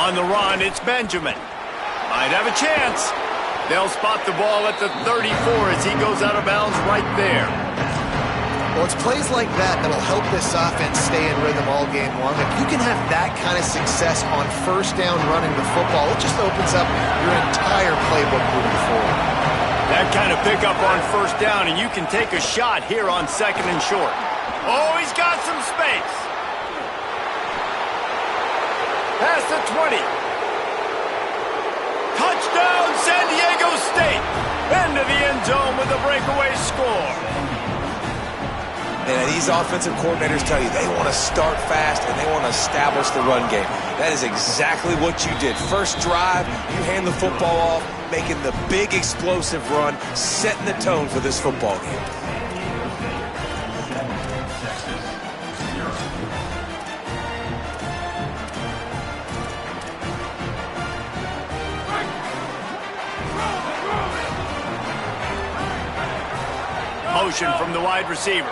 On the run, it's Benjamin. Might have a chance. They'll spot the ball at the 34 as he goes out of bounds right there. Well, it's plays like that that'll help this offense stay in rhythm all game long. If you can have that kind of success on first down running the football, it just opens up your entire playbook moving forward. That kind of pickup on first down, and you can take a shot here on second and short. Oh, he's got some space. Past the 20. Touchdown, San Diego State. Into the end zone with a breakaway score. And these offensive coordinators tell you they want to start fast and they want to establish the run game. That is exactly what you did. First drive, you hand the football off, making the big explosive run, setting the tone for this football game. Motion from the wide receiver.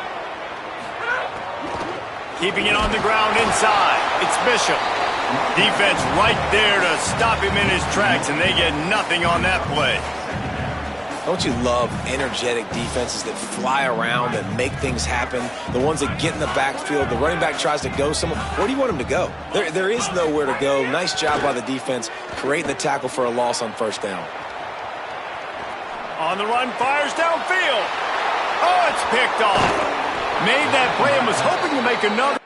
Keeping it on the ground inside. It's Bishop. Defense right there to stop him in his tracks, and they get nothing on that play. Don't you love energetic defenses that fly around and make things happen? The ones that get in the backfield, the running back tries to go somewhere. Where do you want him to go? There is nowhere to go. Nice job by the defense, creating the tackle for a loss on first down. On the run, fires downfield. Oh, it's picked off. Made that play and was hoping to make another.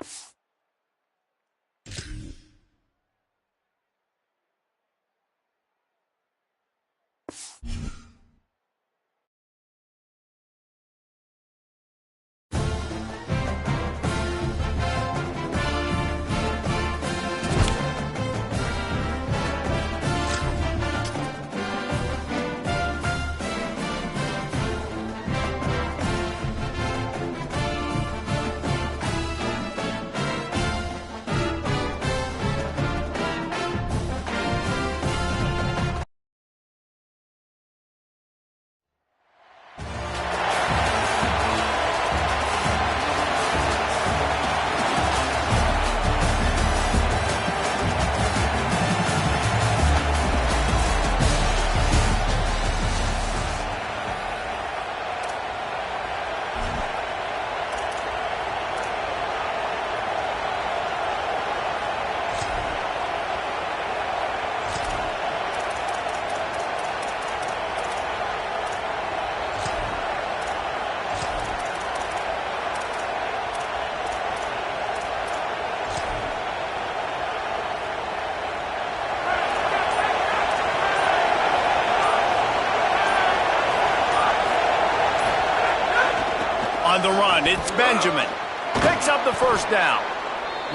On the run, it's Benjamin. Picks up the first down.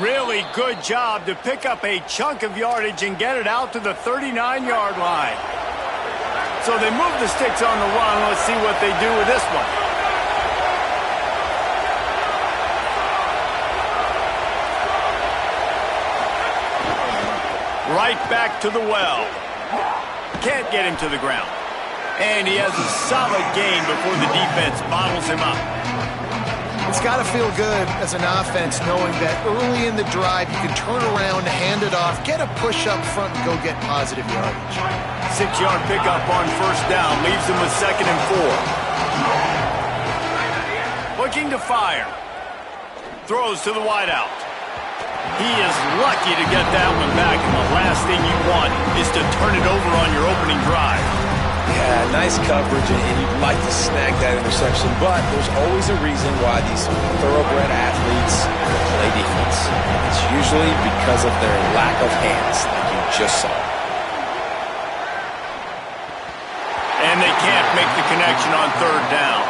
Really good job to pick up a chunk of yardage and get it out to the 39-yard line. So they move the sticks on the run. Let's see what they do with this one. Right back to the well. Can't get him to the ground. And he has a solid gain before the defense bottles him up. It's got to feel good as an offense knowing that early in the drive you can turn around, hand it off, get a push up front, and go get positive yardage. 6-yard pickup on first down leaves him with 2nd and 4. Looking to fire. Throws to the wideout. He is lucky to get that one back, and the last thing you want is to turn it over on your opening drive. Yeah, nice coverage, and you'd like to snag that interception, but there's always a reason why these thoroughbred athletes play defense. It's usually because of their lack of hands, like you just saw. And they can't make the connection on third down.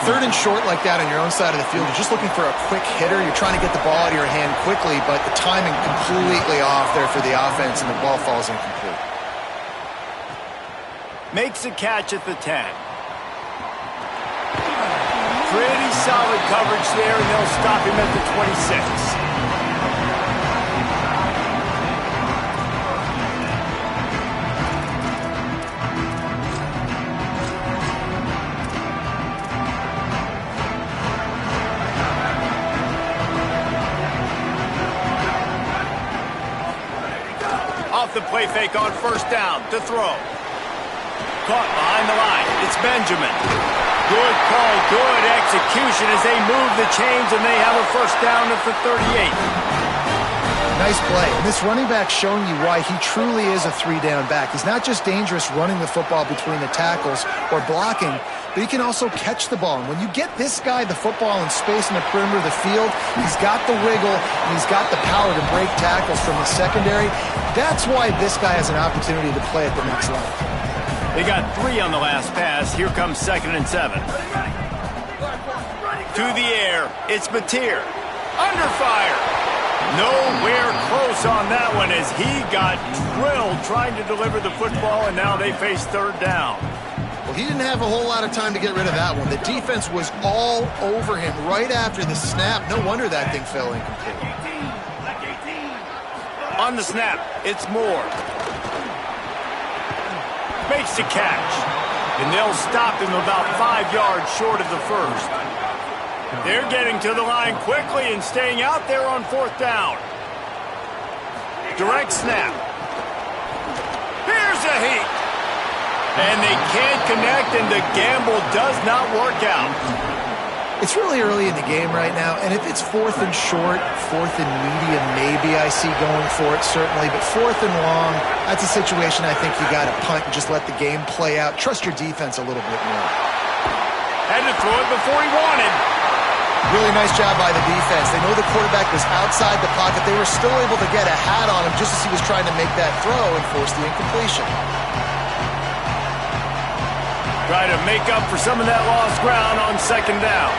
Third and short like that on your own side of the field, you're just looking for a quick hitter. You're trying to get the ball out of your hand quickly, but the timing completely off there for the offense, and the ball falls incomplete. Makes a catch at the 10. Pretty solid coverage there, and they'll stop him at the 26. fake on first down to throw. Caught behind the line. It's Benjamin. Good call, good execution as they move the chains, and they have a first down at the 38. Nice play. And this running back showing you why he truly is a three-down back. He's not just dangerous running the football between the tackles or blocking, but he can also catch the ball. And when you get this guy the football in space in the perimeter of the field, he's got the wiggle and he's got the power to break tackles from the secondary. That's why this guy has an opportunity to play at the next level. They got 3 on the last pass. Here comes 2nd and 7. To the air. It's Mateer. Under fire. Nowhere close on that one as he got drilled trying to deliver the football, and now they face 3rd down. Well, he didn't have a whole lot of time to get rid of that one. The defense was all over him right after the snap. No wonder that thing fell incomplete. On the snap, it's Moore. Makes the catch. And they'll stop him about 5 yards short of the first. They're getting to the line quickly and staying out there on 4th down. Direct snap. Here's a heat. And they can't connect, and the gamble does not work out. It's really early in the game right now, and if it's 4th and short, 4th and medium, maybe I see going for it, certainly. But 4th and long, that's a situation I think you got to punt and just let the game play out. Trust your defense a little bit more. Had to throw it before he wanted. Really nice job by the defense. They know the quarterback was outside the pocket. They were still able to get a hat on him just as he was trying to make that throw and force the incompletion. Try to make up for some of that lost ground on 2nd down.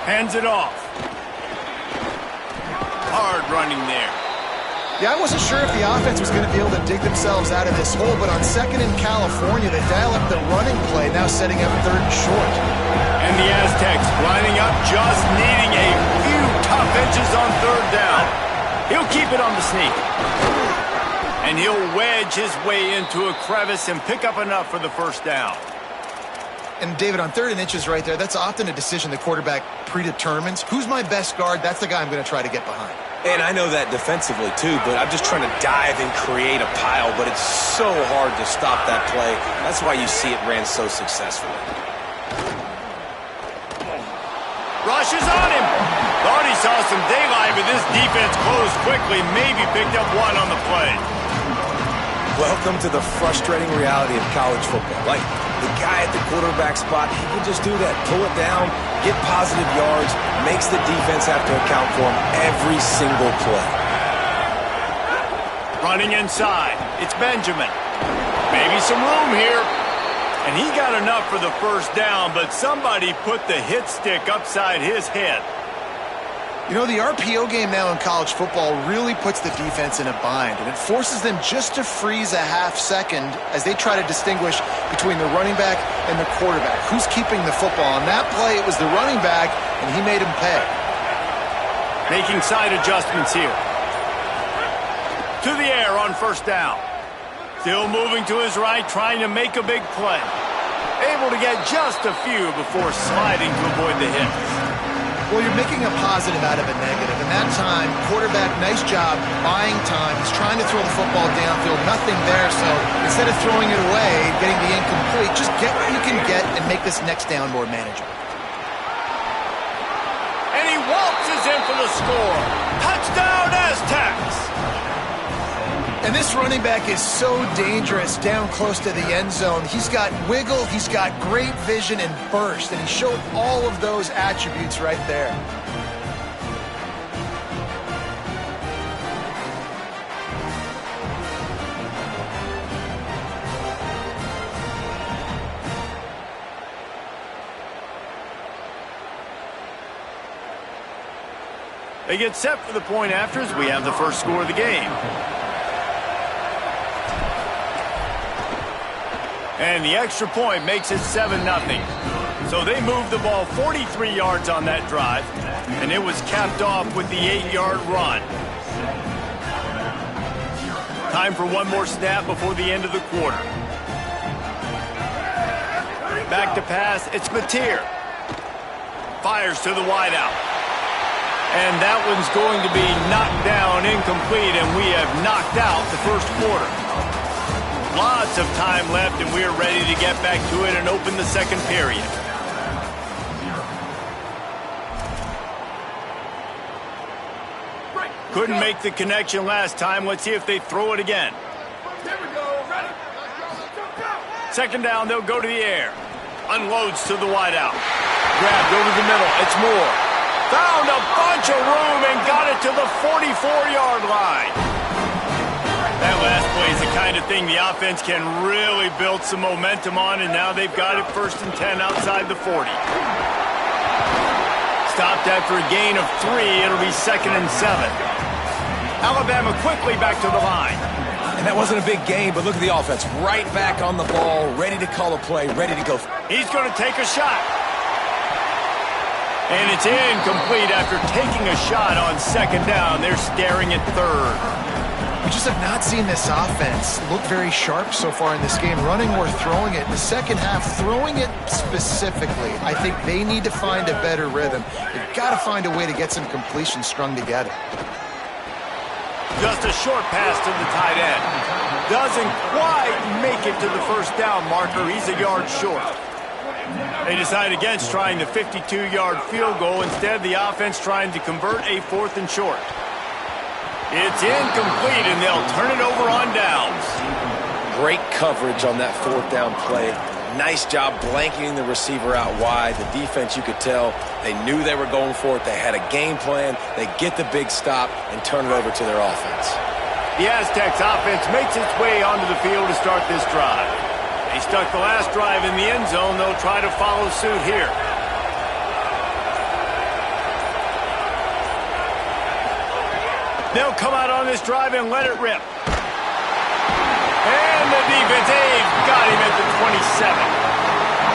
Hands it off. Hard running there. Yeah, I wasn't sure if the offense was going to be able to dig themselves out of this hole, but on 2nd in California, they dial up the running play, now setting up 3rd and short. And the Aztecs lining up, just needing a few tough inches on 3rd down. He'll keep it on the sneak. And he'll wedge his way into a crevice and pick up enough for the first down. And David, on 3rd and inches right there, that's often a decision the quarterback predetermines. Who's my best guard? That's the guy I'm going to try to get behind. And I know that defensively, too, but I'm just trying to dive and create a pile, but it's so hard to stop that play. That's why you see it ran so successfully. Rush is on him. Thought he saw some daylight, but this defense closed quickly, maybe picked up 1 on the play. Welcome to the frustrating reality of college football. Like, the guy at the quarterback spot, he can just do that. Pull it down, get positive yards, makes the defense have to account for him every single play. Running inside, it's Benjamin. Maybe some room here. And he got enough for the first down, but somebody put the hit stick upside his head. You know, the RPO game now in college football really puts the defense in a bind, and it forces them just to freeze a half second as they try to distinguish between the running back and the quarterback. Who's keeping the football? On that play, it was the running back, and he made him pay. Making side adjustments here. To the air on first down. Still moving to his right, trying to make a big play. Able to get just a few before sliding to avoid the hit. Well, you're making a positive out of a negative. And that time, quarterback, nice job, buying time. He's trying to throw the football downfield, nothing there. So instead of throwing it away, getting the incomplete, just get what you can get and make this next down more manageable. And he waltzes in for the score. Touchdown, Aztecs! And this running back is so dangerous down close to the end zone. He's got wiggle, he's got great vision and burst, and he showed all of those attributes right there. They get set for the point afters. We have the first score of the game. And the extra point makes it 7-0. So they moved the ball 43 yards on that drive, and it was capped off with the 8-yard run. Time for one more snap before the end of the quarter. Back to pass, it's Mateer. Fires to the wideout. And that one's going to be knocked down incomplete, and we have knocked out the first quarter. Lots of time left, and we are ready to get back to it and open the second period. Couldn't make the connection last time. Let's see if they throw it again. Second down, they'll go to the air. Unloads to the wideout. Grabbed over the middle. It's Moore. Found a bunch of room and got it to the 44-yard line. That last play is the kind of thing the offense can really build some momentum on, and now they've got it 1st and 10 outside the 40. Stopped after a gain of 3. It'll be 2nd and 7. Alabama quickly back to the line. And that wasn't a big gain, but look at the offense. Right back on the ball, ready to call a play, ready to go. He's going to take a shot. And it's incomplete after taking a shot on 2nd down. They're staring at 3rd. We just have not seen this offense look very sharp so far in this game, running or throwing it. In the second half, throwing it specifically, I think they need to find a better rhythm. They've got to find a way to get some completions strung together. Just a short pass to the tight end. Doesn't quite make it to the 1st down marker. He's a yard short. They decide against trying the 52-yard field goal. Instead, the offense trying to convert a 4th and short. It's incomplete, and they'll turn it over on downs. Great coverage on that 4th down play. Nice job blanketing the receiver out wide. The defense, you could tell, they knew they were going for it. They had a game plan. They get the big stop and turn it over to their offense. The Aztecs offense makes its way onto the field to start this drive. They stuck the last drive in the end zone. They'll try to follow suit here. They'll come out on this drive and let it rip. And the defense, they've got him at the 27.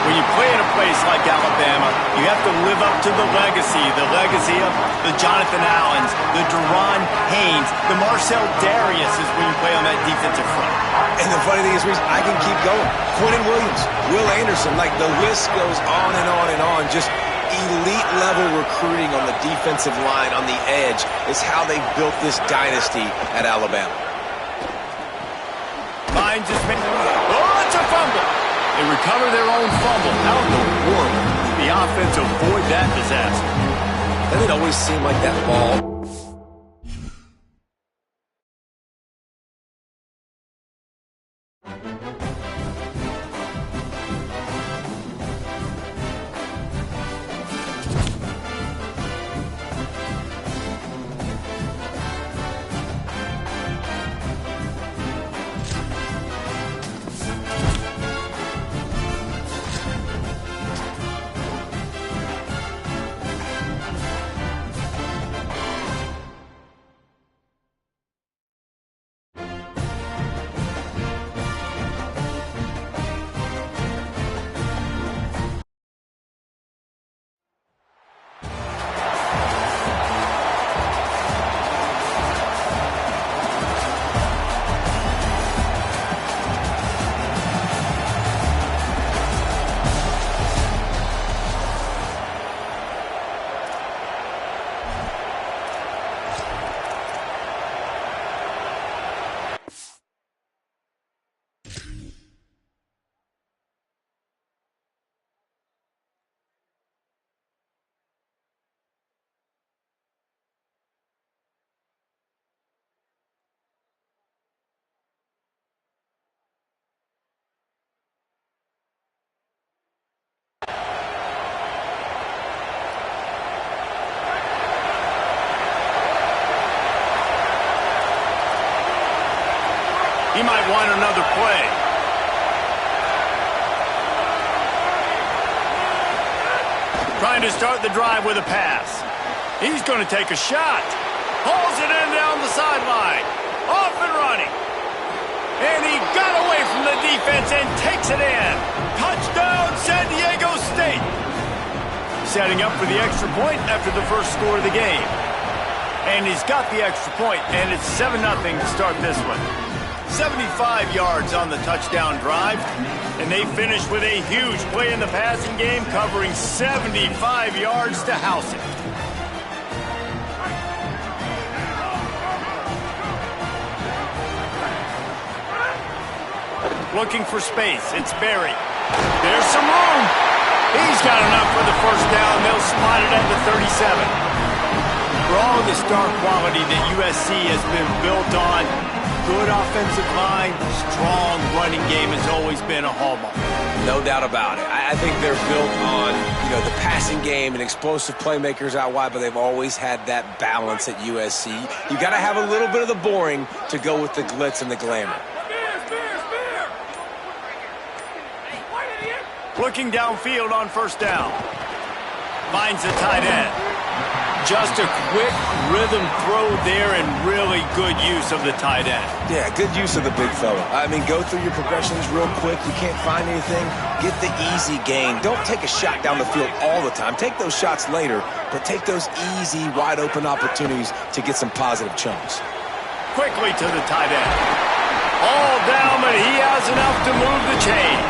When you play in a place like Alabama, you have to live up to the legacy of the Jonathan Allens, the Deron Haynes, the Marcel Dariuses when you play on that defensive front. And the funny thing is, Reese, I can keep going. Quentin Williams, Will Anderson, like the list goes on and on and on. Just elite-level recruiting on the defensive line, on the edge, is how they built this dynasty at Alabama. Finds his man. Oh, it's a fumble. They recover their own fumble. How in the world did the offense avoid that disaster? Doesn't it always seem like that ball? He might want another play. Trying to start the drive with a pass. He's going to take a shot. Hauls it in down the sideline. Off and running. And he got away from the defense and takes it in. Touchdown, San Diego State. Setting up for the extra point after the first score of the game. And he's got the extra point, and it's 7-0 to start this one. 75 yards on the touchdown drive. And they finished with a huge play in the passing game, covering 75 yards to house it. Looking for space. It's Berry. There's some room. He's got enough for the first down. They'll slide it at the 37. For all the star quality that USC has been built on, good offensive line, strong running game has always been a hallmark. No doubt about it. I think they're built on, the passing game and explosive playmakers out wide, but they've always had that balance at USC. You got to have a little bit of the boring to go with the glitz and the glamour. Looking downfield on first down. Finds the tight end. Just a quick rhythm throw there and really good use of the tight end. Yeah, good use of the big fella. I mean, go through your progressions real quick. You can't find anything. Get the easy gain. Don't take a shot down the field all the time. Take those shots later, but take those easy, wide-open opportunities to get some positive chunks. Quickly to the tight end. All down, but he has enough to move the chains.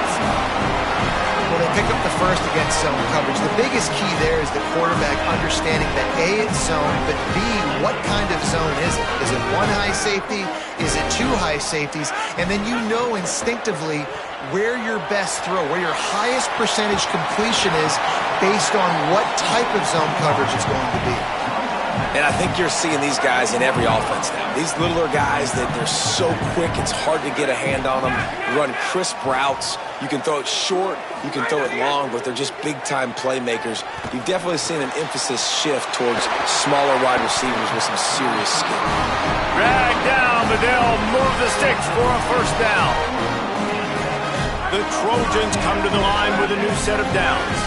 Well, they pick up the first against zone coverage. The biggest key there is the quarterback understanding that A, it's zone, but B, what kind of zone is it? Is it one high safety? Is it two high safeties? And then you know instinctively where your best throw, where your highest percentage completion is based on what type of zone coverage it's going to be. And I think you're seeing these guys in every offense now. These littler guys, that they're so quick, it's hard to get a hand on them. Run crisp routes. You can throw it short, you can throw it long, but they're just big-time playmakers. You've definitely seen an emphasis shift towards smaller wide receivers with some serious skill. Drag down, but they'll move the sticks for a first down. The Trojans come to the line with a new set of downs.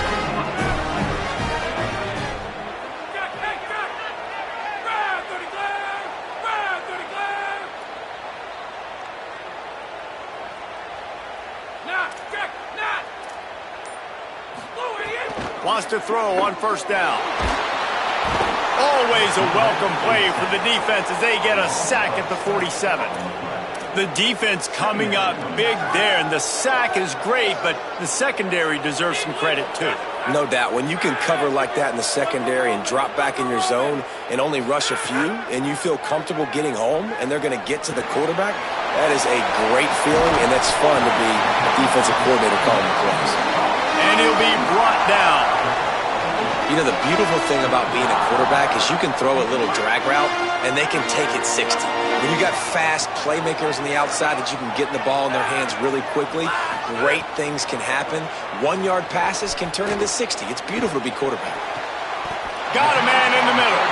Wants to throw on first down. Always a welcome play for the defense as they get a sack at the 47. The defense coming up big there, and the sack is great, but the secondary deserves some credit too. No doubt. When you can cover like that in the secondary and drop back in your zone and only rush a few, and you feel comfortable getting home and they're going to get to the quarterback, that is a great feeling, and that's fun to be a defensive coordinator calling the plays. And he'll be brought down. The beautiful thing about being a quarterback is you can throw a little drag route, and they can take it 60. When you got fast playmakers on the outside that you can get the ball in their hands really quickly, great things can happen. 1-yard passes can turn into 60. It's beautiful to be quarterback. Got a man in the middle.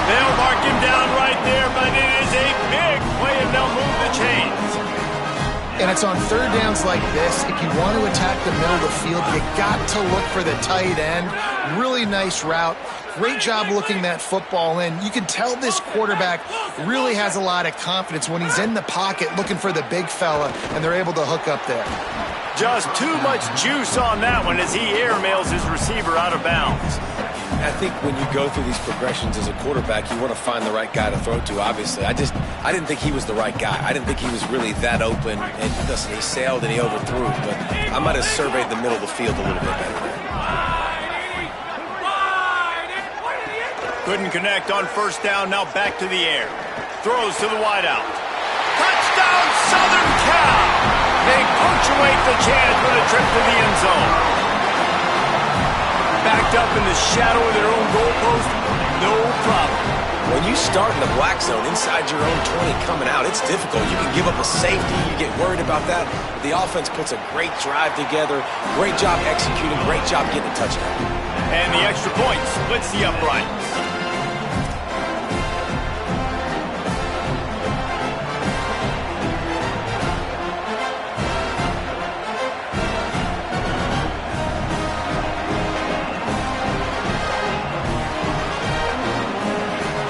They'll mark him down right there, but it is a big play, and they'll move the chains. And it's on third downs like this. If you want to attack the middle of the field, you got to look for the tight end. Really nice route. Great job looking that football in. You can tell this quarterback really has a lot of confidence when he's in the pocket looking for the big fella, and they're able to hook up there. Just too much juice on that one as he airmails his receiver out of bounds. I think when you go through these progressions as a quarterback, you want to find the right guy to throw to, obviously. I didn't think he was the right guy. I didn't think he was really that open. And listen, he sailed and he overthrew, but I might have surveyed the middle of the field a little bit better. Couldn't connect on first down, now back to the air. Throws to the wideout. Touchdown, Southern Cal! They punctuate the chance with a trip to the end zone. Backed up in the shadow of their own goalpost, no problem. When you start in the black zone inside your own 20 coming out, it's difficult. You can give up a safety. You get worried about that. The offense puts a great drive together. Great job executing. Great job getting a touchdown. And the extra point splits the uprights.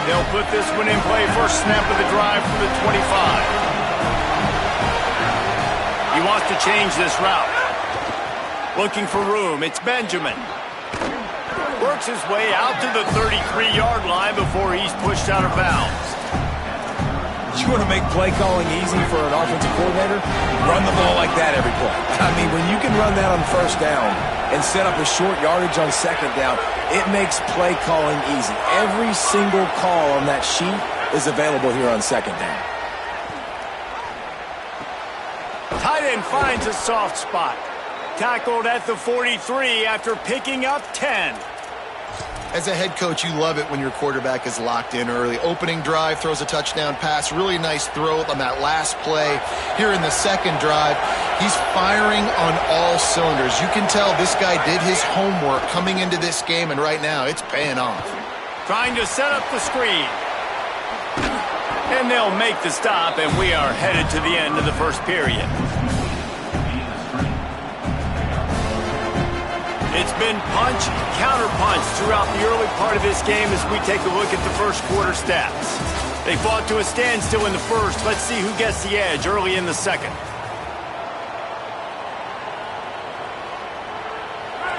They'll put this one in play. First snap of the drive for the 25. He wants to change this route. Looking for room. It's Benjamin. Works his way out to the 33-yard line before he's pushed out of bounds. You You want to make play calling easy for an offensive coordinator? Run the ball like that every play. I mean, when you can run that on first down and set up a short yardage on second down, it makes play calling easy. Every single call on that sheet is available here on second down. Tight end finds a soft spot. Tackled at the 43 after picking up 10. As a head coach, you love it when your quarterback is locked in early. Opening drive, throws a touchdown pass. Really nice throw on that last play. Here in the second drive, he's firing on all cylinders. You can tell this guy did his homework coming into this game, and right now it's paying off. Trying to set up the screen. And they'll make the stop, and we are headed to the end of the first period. It's been punch, counter-punch throughout the early part of this game as we take a look at the first quarter stats. They fought to a standstill in the first. Let's see who gets the edge early in the second.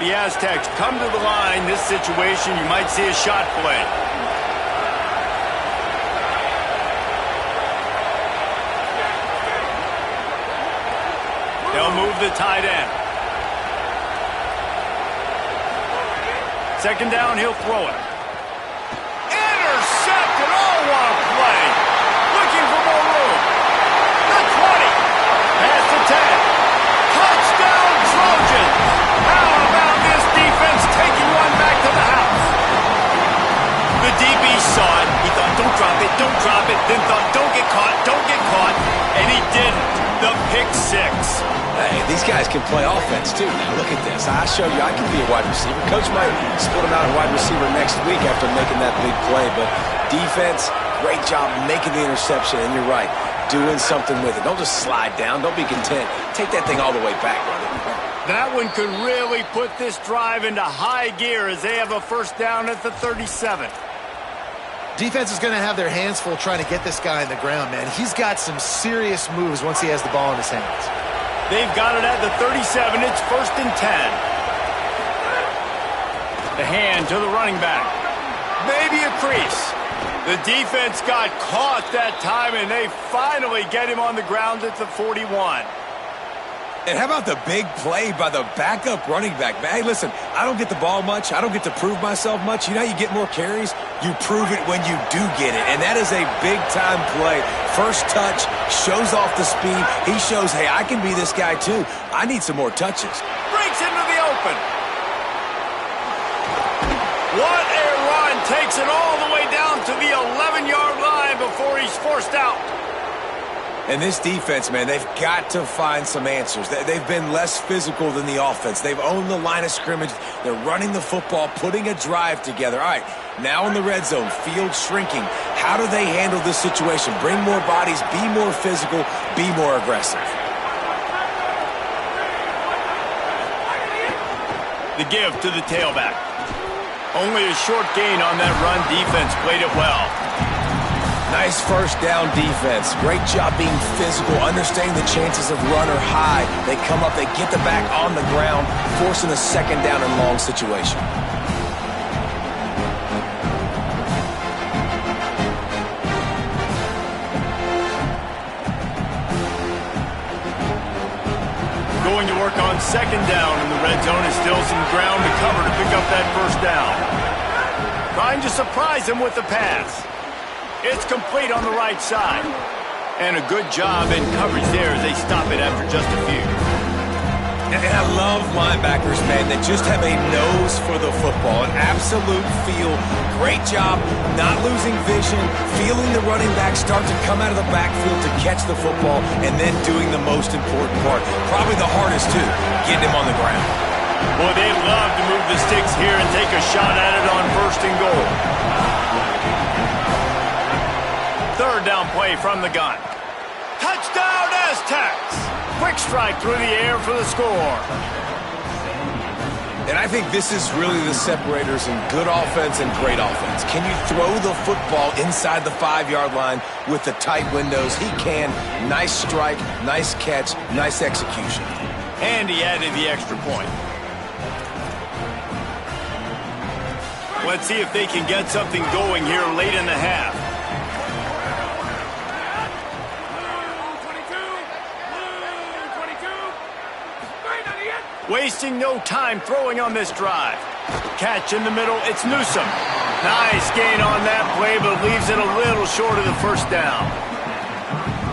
The Aztecs come to the line. This situation, you might see a shot play. They'll move the tight end. Second down, he'll throw it. Intercepted! Oh, what a play! Looking for more room. The 20. Pass to 10. Touchdown, Trojans! How about this defense taking one back to the house? The DB saw it. He thought, don't drop it, don't drop it. Then thought, don't get caught, don't get caught. And he didn't. The pick six. Hey, these guys can play offense, too. Now, look at this. I showed you I can be a wide receiver. Coach might split him out at wide receiver next week after making that big play. But defense, great job making the interception. And you're right, doing something with it. Don't just slide down. Don't be content. Take that thing all the way back, brother. That one could really put this drive into high gear as they have a first down at the 37. Defense is going to have their hands full trying to get this guy on the ground, man. He's got some serious moves once he has the ball in his hands. They've got it at the 37. It's first and 10. The hand to the running back. Maybe a crease. The defense got caught that time, and they finally get him on the ground at the 41. And how about the big play by the backup running back? Hey, listen, I don't get the ball much. I don't get to prove myself much. You know how you get more carries? You prove it when you do get it. And that is a big-time play. First touch, shows off the speed. He shows, hey, I can be this guy too. I need some more touches. Breaks into the open. What a run. Takes it all the way down to the 11-yard line before he's forced out. And this defense, man, they've got to find some answers. They've been less physical than the offense. They've owned the line of scrimmage. They're running the football, putting a drive together. All right, now in the red zone, field shrinking. How do they handle this situation? Bring more bodies, be more physical, be more aggressive. The give to the tailback. Only a short gain on that run. Defense played it well. Nice first down defense. Great job being physical, understanding the chances of run are high. They come up, they get the back on the ground, forcing a second down and long situation. Going to work on second down in the red zone. Is still some ground to cover to pick up that first down. Trying to surprise him with the pass. It's complete on the right side. And a good job in coverage there as they stop it after just a few. And I love linebackers, man, that just have a nose for the football, an absolute feel. Great job not losing vision, feeling the running back start to come out of the backfield to catch the football, and then doing the most important part, probably the hardest too, getting him on the ground. Boy, they love to move the sticks here and take a shot at it on first and goal. Third down play from the gun. Touchdown, Aztecs! Quick strike through the air for the score. And I think this is really the separators in good offense and great offense. Can you throw the football inside the 5-yard line with the tight windows? He can. Nice strike, nice catch, nice execution. And he added the extra point. Let's see if they can get something going here late in the half. Wasting no time throwing on this drive. Catch in the middle, it's Newsome. Nice gain on that play, but leaves it a little short of the first down.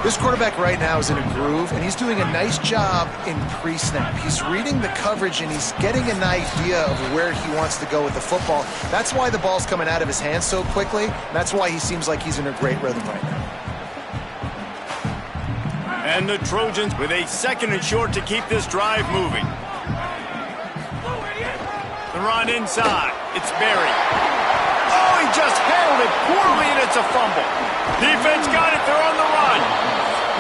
This quarterback right now is in a groove, and he's doing a nice job in pre-snap. He's reading the coverage, and he's getting an idea of where he wants to go with the football. That's why the ball's coming out of his hands so quickly. That's why he seems like he's in a great rhythm right now. And the Trojans with a 2nd and short to keep this drive moving. The run inside. It's Berry. Oh, he just handled it poorly, and it's a fumble. Defense got it. They're on the run.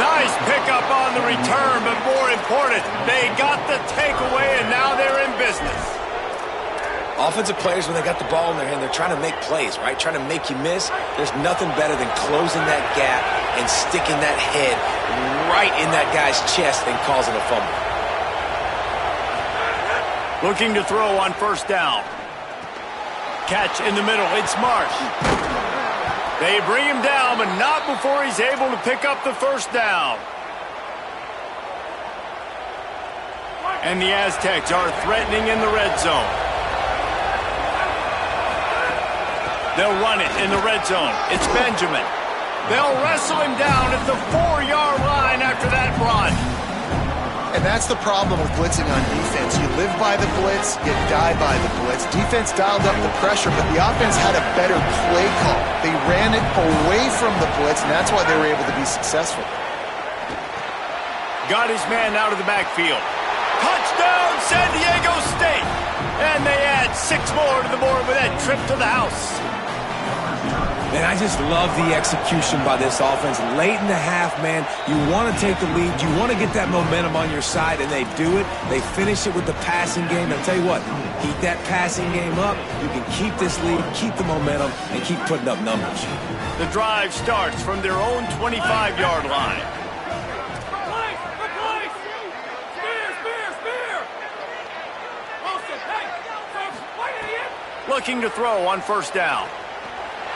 Nice pickup on the return, but more important, they got the takeaway, and now they're in business. Offensive players, when they got the ball in their hand, they're trying to make plays, right? Trying to make you miss. There's nothing better than closing that gap and sticking that head right in that guy's chest and causing a fumble. Looking to throw on first down. Catch in the middle. It's Marsh. They bring him down, but not before he's able to pick up the first down. And the Aztecs are threatening in the red zone. They'll run it in the red zone. It's Benjamin. They'll wrestle him down at the 4-yard line after that run. And that's the problem with blitzing on defense. You live by the blitz, you die by the blitz. Defense dialed up the pressure, but the offense had a better play call. They ran it away from the blitz, and that's why they were able to be successful. Got his man out of the backfield. Touchdown, San Diego State! And they add 6 more to the board with that trip to the house. Man, I just love the execution by this offense. Late in the half, man, you want to take the lead. You want to get that momentum on your side, and they do it. They finish it with the passing game. I'll tell you what, keep that passing game up. You can keep this lead, keep the momentum, and keep putting up numbers. The drive starts from their own 25-yard line. Looking to throw on first down.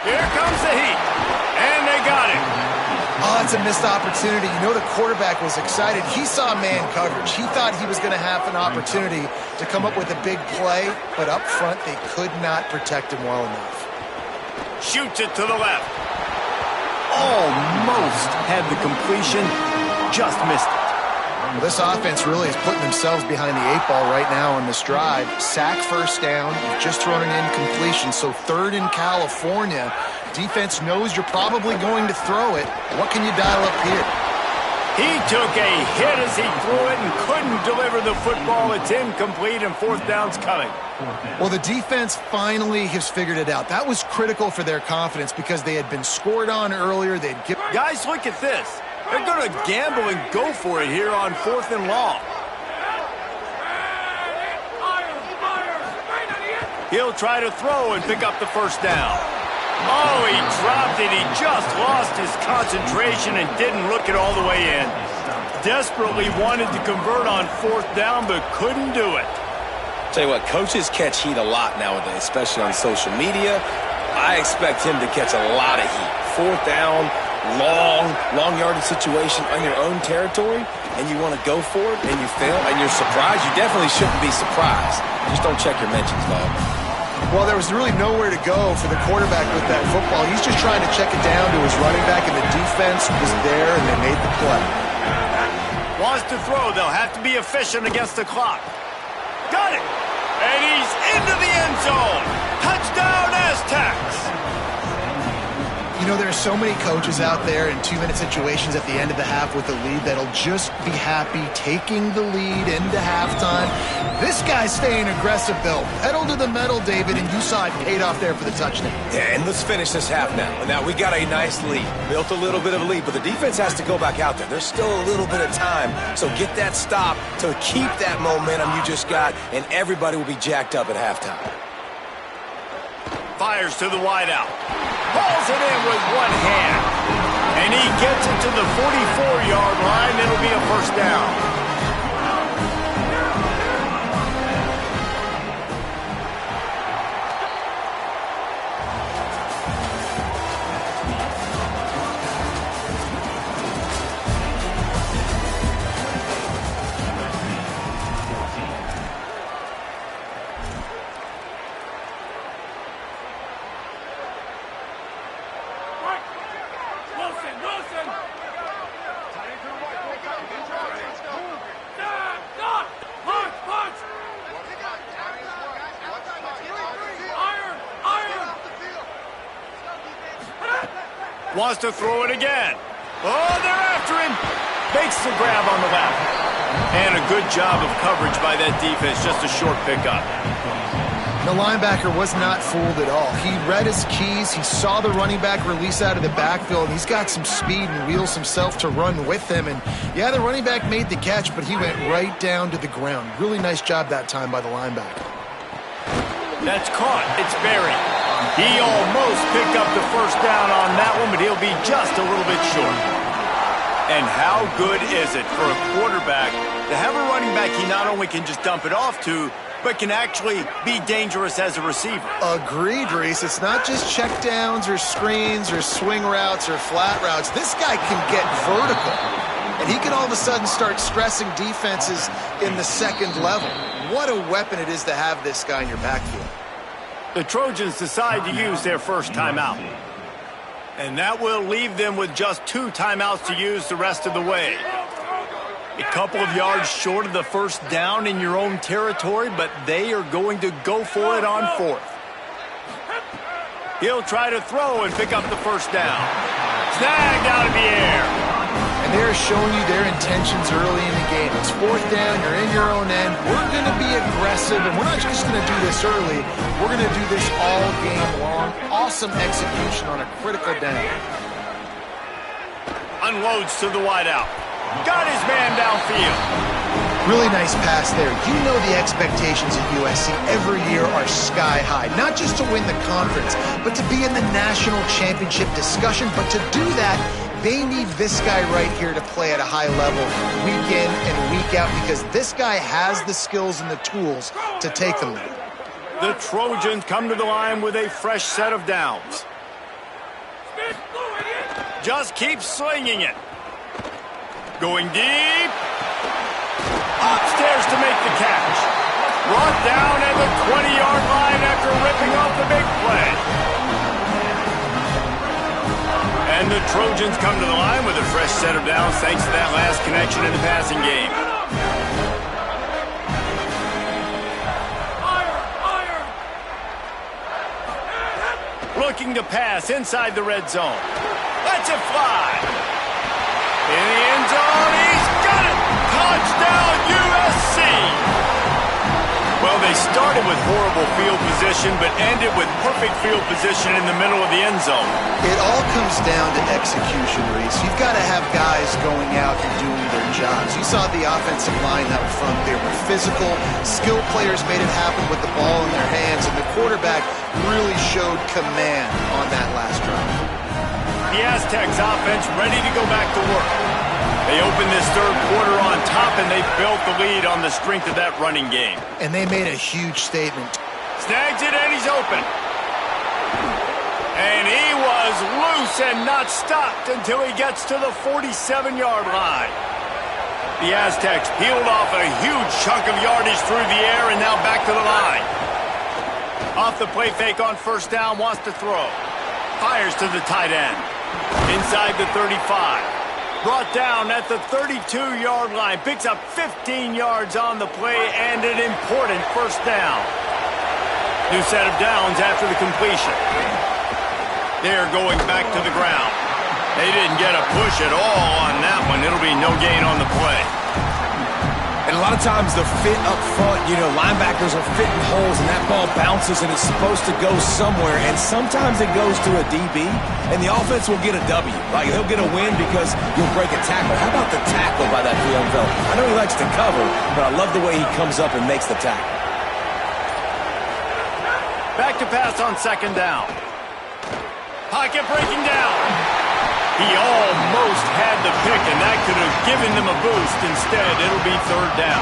Here comes the heat, and they got it. Oh, that's a missed opportunity. You know the quarterback was excited. He saw man coverage. He thought he was going to have an opportunity to come up with a big play, but up front they could not protect him well enough. Shoots it to the left. Almost had the completion, just missed it. Well, this offense really is putting themselves behind the 8 ball right now on this drive. Sack first down. You've just thrown an incompletion, so 3rd in California. Defense knows you're probably going to throw it. What can you dial up here? He took a hit as he threw it and couldn't deliver the football. It's incomplete, and 4th down's coming. Well, the defense finally has figured it out. That was critical for their confidence because they had been scored on earlier. Guys, look at this. They're going to gamble and go for it here on 4th and long. He'll try to throw and pick up the first down. Oh, he dropped it. He just lost his concentration and didn't look it all the way in. Desperately wanted to convert on 4th down, but couldn't do it. Tell you what, coaches catch heat a lot nowadays, especially on social media. I expect him to catch a lot of heat. 4th down, long yardage situation on your own territory, and you want to go for it, and you fail, and you're surprised. You definitely shouldn't be surprised. Just don't check your mentions, dog. Well, there was really nowhere to go for the quarterback with that football. He's just trying to check it down to his running back, and the defense was there, and they made the play. Wants to throw. They'll have to be efficient against the clock. Got it. And he's into the end zone. Touchdown, Aztecs. You know, there are so many coaches out there in 2-minute situations at the end of the half with the lead that'll just be happy taking the lead into halftime. This guy's staying aggressive, though. Pedal to the metal, David, and you saw it paid off there for the touchdown. Yeah, and let's finish this half now. Now, we got a nice lead. Built a little bit of a lead, but the defense has to go back out there. There's still a little bit of time, so get that stop to keep that momentum you just got, and everybody will be jacked up at halftime. Fires to the wideout. Pulls it in with one hand. And he gets it to the 44-yard line. It'll be a first down. Wants to throw it again. Oh, they're after him. Makes the grab on the left. And a good job of coverage by that defense. Just a short pickup. The linebacker was not fooled at all. He read his keys. He saw the running back release out of the backfield. And he's got some speed and wheels himself to run with him. And, yeah, the running back made the catch, but he went right down to the ground. Really nice job that time by the linebacker. That's caught. It's Berry. He almost picked up the first down on that one, but he'll be just a little bit short. And how good is it for a quarterback to have a running back he not only can just dump it off to, but can actually be dangerous as a receiver? Agreed, Reese. It's not just checkdowns or screens or swing routes or flat routes. This guy can get vertical, and he can all of a sudden start stressing defenses in the second level. What a weapon it is to have this guy in your backfield. The Trojans decide to use their first timeout. And that will leave them with just 2 timeouts to use the rest of the way. A couple of yards short of the first down in your own territory, but they are going to go for it on 4th. He'll try to throw and pick up the first down. Snagged out of the air. And they're showing you their intentions early in the game. It's 4th down, you're in your own end. We're going to be aggressive, and we're not just going to do this early. We're going to do this all game long. Awesome execution on a critical down. Unloads to the wideout. Got his man downfield. Really nice pass there. You know the expectations at USC every year are sky high. Not just to win the conference, but to be in the national championship discussion. But to do that, they need this guy right here to play at a high level week in and week out, because this guy has the skills and the tools to take them there. The Trojans come to the line with a fresh set of downs. Just keep slinging it. Going deep. Upstairs to make the catch. Brought down at the 20-yard line after ripping off the big play. And the Trojans come to the line with a fresh set of downs thanks to that last connection in the passing game. Looking to pass inside the red zone. Lets it fly. In the end zone, he's got it! Touchdown, USC! Well, they started with horrible field position, but ended with perfect field position in the middle of the end zone. It all comes down to execution, Reese. You've got to have guys going out and doing their jobs. You saw the offensive line out front. They were physical. Skilled players made it happen with the ball in their hands, and the quarterback really showed command on that last drive. The Aztecs offense ready to go back to work. They open this third quarter on top, and they've built the lead on the strength of that running game. And they made a huge statement. Snags it, and he's open. And he was loose and not stopped until he gets to the 47-yard line. The Aztecs peeled off a huge chunk of yardage through the air, and now back to the line. Off the play fake on first down, wants to throw. Fires to the tight end. Inside the 35. Brought down at the 32-yard line. Picks up 15 yards on the play and an important first down. New set of downs after the completion. They're going back to the ground. They didn't get a push at all on that one. It'll be no gain on the play. And a lot of times the fit up front, linebackers are fitting holes and that ball bounces and it's supposed to go somewhere, and sometimes it goes to a DB and the offense will get a W. Like, they'll get a win because you'll break a tackle. How about the tackle by that young fella? I know he likes to cover, but I love the way he comes up and makes the tackle. Back to pass on second down. Pocket breaking down. He almost had the pick, and that could have given them a boost. Instead, it'll be third down.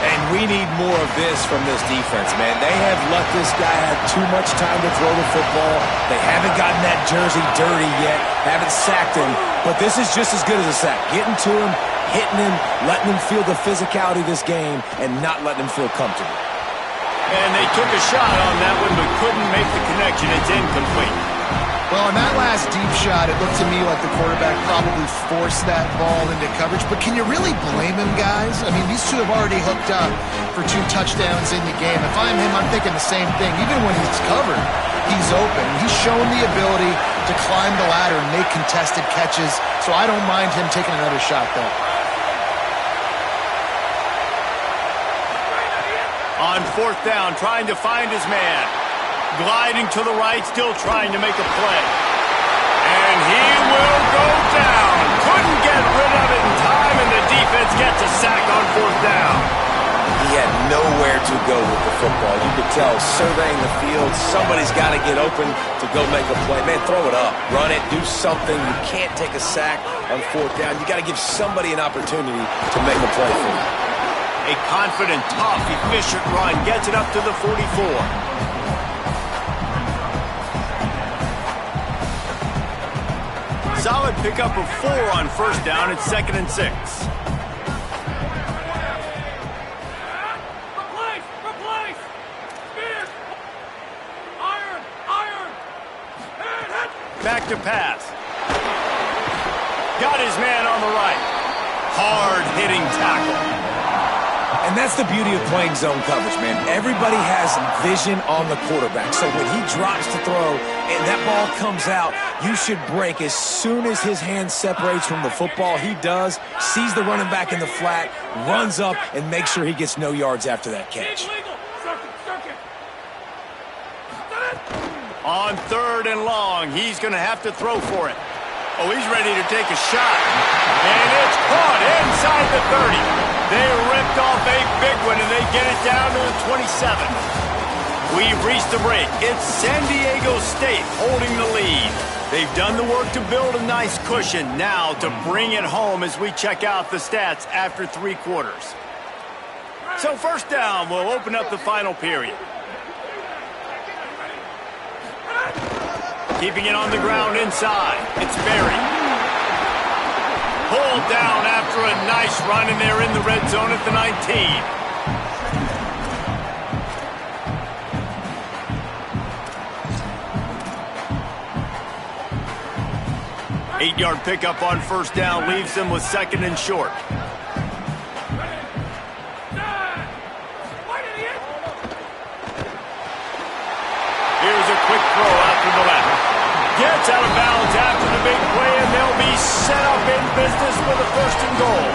And we need more of this from this defense, man. They have let this guy have too much time to throw the football. They haven't gotten that jersey dirty yet, haven't sacked him. But this is just as good as a sack. Getting to him, hitting him, letting him feel the physicality of this game, and not letting him feel comfortable. And they took a shot on that one, but couldn't make the connection. It's incomplete. Well, on that last deep shot, it looked to me like the quarterback probably forced that ball into coverage. But can you really blame him, guys? I mean, these two have already hooked up for 2 touchdowns in the game. If I'm him, I'm thinking the same thing. Even when he's covered, he's open. He's shown the ability to climb the ladder and make contested catches, so I don't mind him taking another shot there. On fourth down, trying to find his man. Gliding to the right, still trying to make a play. And he will go down. Couldn't get rid of it in time, and the defense gets a sack on fourth down. He had nowhere to go with the football. You could tell, surveying the field, somebody's got to get open to go make a play. Man, throw it up. Run it. Do something. You can't take a sack on fourth down. You got to give somebody an opportunity to make a play for you. A confident, tough, efficient run gets it up to the 44. Solid pickup of 4 on first down. It's 2nd and 6. Replace! Spears! Iron! Back to pass. Got his man on the right. Hard-hitting tackle. And that's the beauty of playing zone coverage, man. Everybody has vision on the quarterback. So when he drops to throw and that ball comes out, you should break as soon as his hand separates from the football. He does, sees the running back in the flat, runs up, and makes sure he gets no yards after that catch. Circuit! On 3rd and long, he's going to have to throw for it. Oh, he's ready to take a shot. And it's caught inside the 30. They ripped off a big one, and they get it down to the 27. We've reached the break. It's San Diego State holding the lead. They've done the work to build a nice cushion. Now to bring it home as we check out the stats after 3 quarters. So first down, we'll open up the final period. Keeping it on the ground inside. It's Berry. Pulled down after a nice run, and they're in the red zone at the 19. Eight-yard pickup on first down leaves them with 2nd and short. Here's a quick throw out to the left. Gets out of bounds after the big play, and they'll be set up in business with a 1st and goal.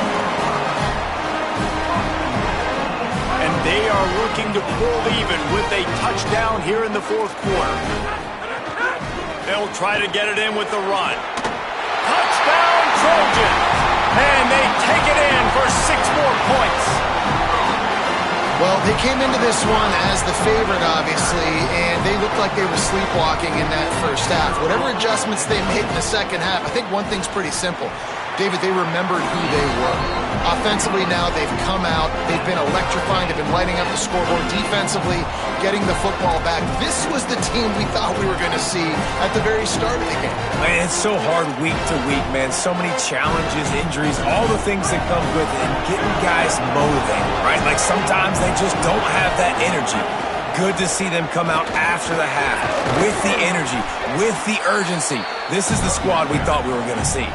And they are looking to pull even with a touchdown here in the 4th quarter. They'll try to get it in with the run. Touchdown Trojans! And they take it in for 6 more points. Well, they came into this one as the favorite, obviously, and they looked like they were sleepwalking in that first half. Whatever adjustments they made in the second half, I think one thing's pretty simple. David, they remembered who they were. Offensively now, they've come out. They've been electrifying. They've been lighting up the scoreboard. Defensively, getting the football back. This was the team we thought we were going to see at the very start of the game. Man, it's so hard week to week, man. So many challenges, injuries, all the things that come with it, and getting guys motivated, right? Like sometimes they just don't have that energy. Good to see them come out after the half with the energy, with the urgency. This is the squad we thought we were going to see.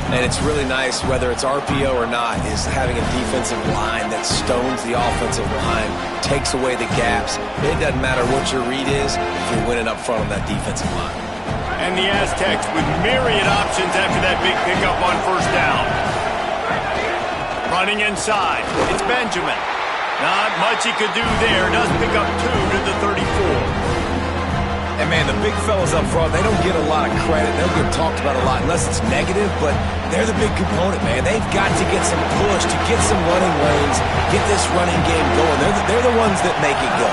And it's really nice, whether it's RPO or not, is having a defensive line that stones the offensive line, takes away the gaps. It doesn't matter what your read is if you're winning up front on that defensive line. And the Aztecs with myriad options after that big pickup on first down. Running inside, it's Benjamin. Not much he could do there. Does pick up 2 to the 34. And, man, the big fellas up front, they don't get a lot of credit. They don't get talked about a lot unless it's negative, but they're the big component, man. They've got to get some push, to get some running lanes, get this running game going. They're the ones that make it go.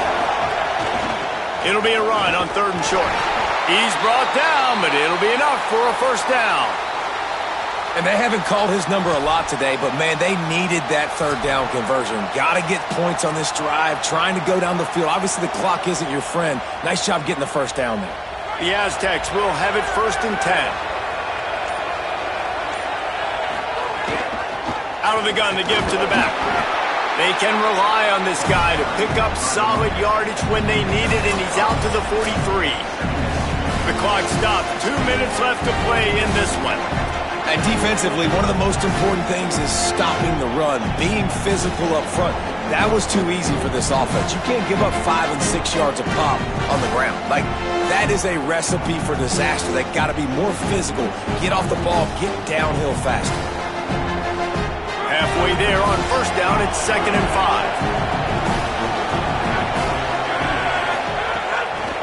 It'll be a run on 3rd and short. He's brought down, but it'll be enough for a first down. And they haven't called his number a lot today, but, man, they needed that 3rd down conversion. Got to get points on this drive, trying to go down the field. Obviously, the clock isn't your friend. Nice job getting the first down there. The Aztecs will have it 1st and 10. Out of the gun to give to the back. They can rely on this guy to pick up solid yardage when they need it, and he's out to the 43. The clock stopped. 2 minutes left to play in this one. And defensively, one of the most important things is stopping the run, being physical up front. That was too easy for this offense. You can't give up 5 and 6 yards of pop on the ground. Like, that is a recipe for disaster. They got to be more physical, get off the ball, get downhill faster. Halfway there on first down, it's 2nd and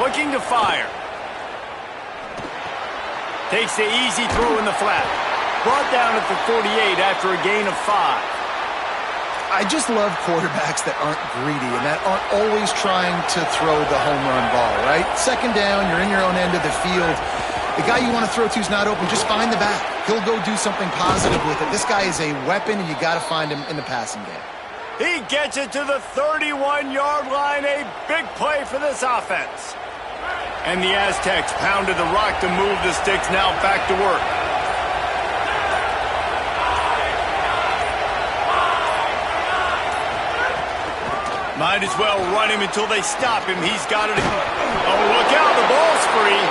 5. Looking to fire. Takes the easy throw in the flat. Brought down at the 48 after a gain of 5. I just love quarterbacks that aren't greedy and that aren't always trying to throw the home run ball, right? 2nd down, you're in your own end of the field. The guy you want to throw to is not open. Just find the back. He'll go do something positive with it. This guy is a weapon, and you got to find him in the passing game. He gets it to the 31-yard line. A big play for this offense. And the Aztecs pounded the rock to move the sticks, now back to work. Might as well run him until they stop him. He's got it. Oh, look out. The ball's free.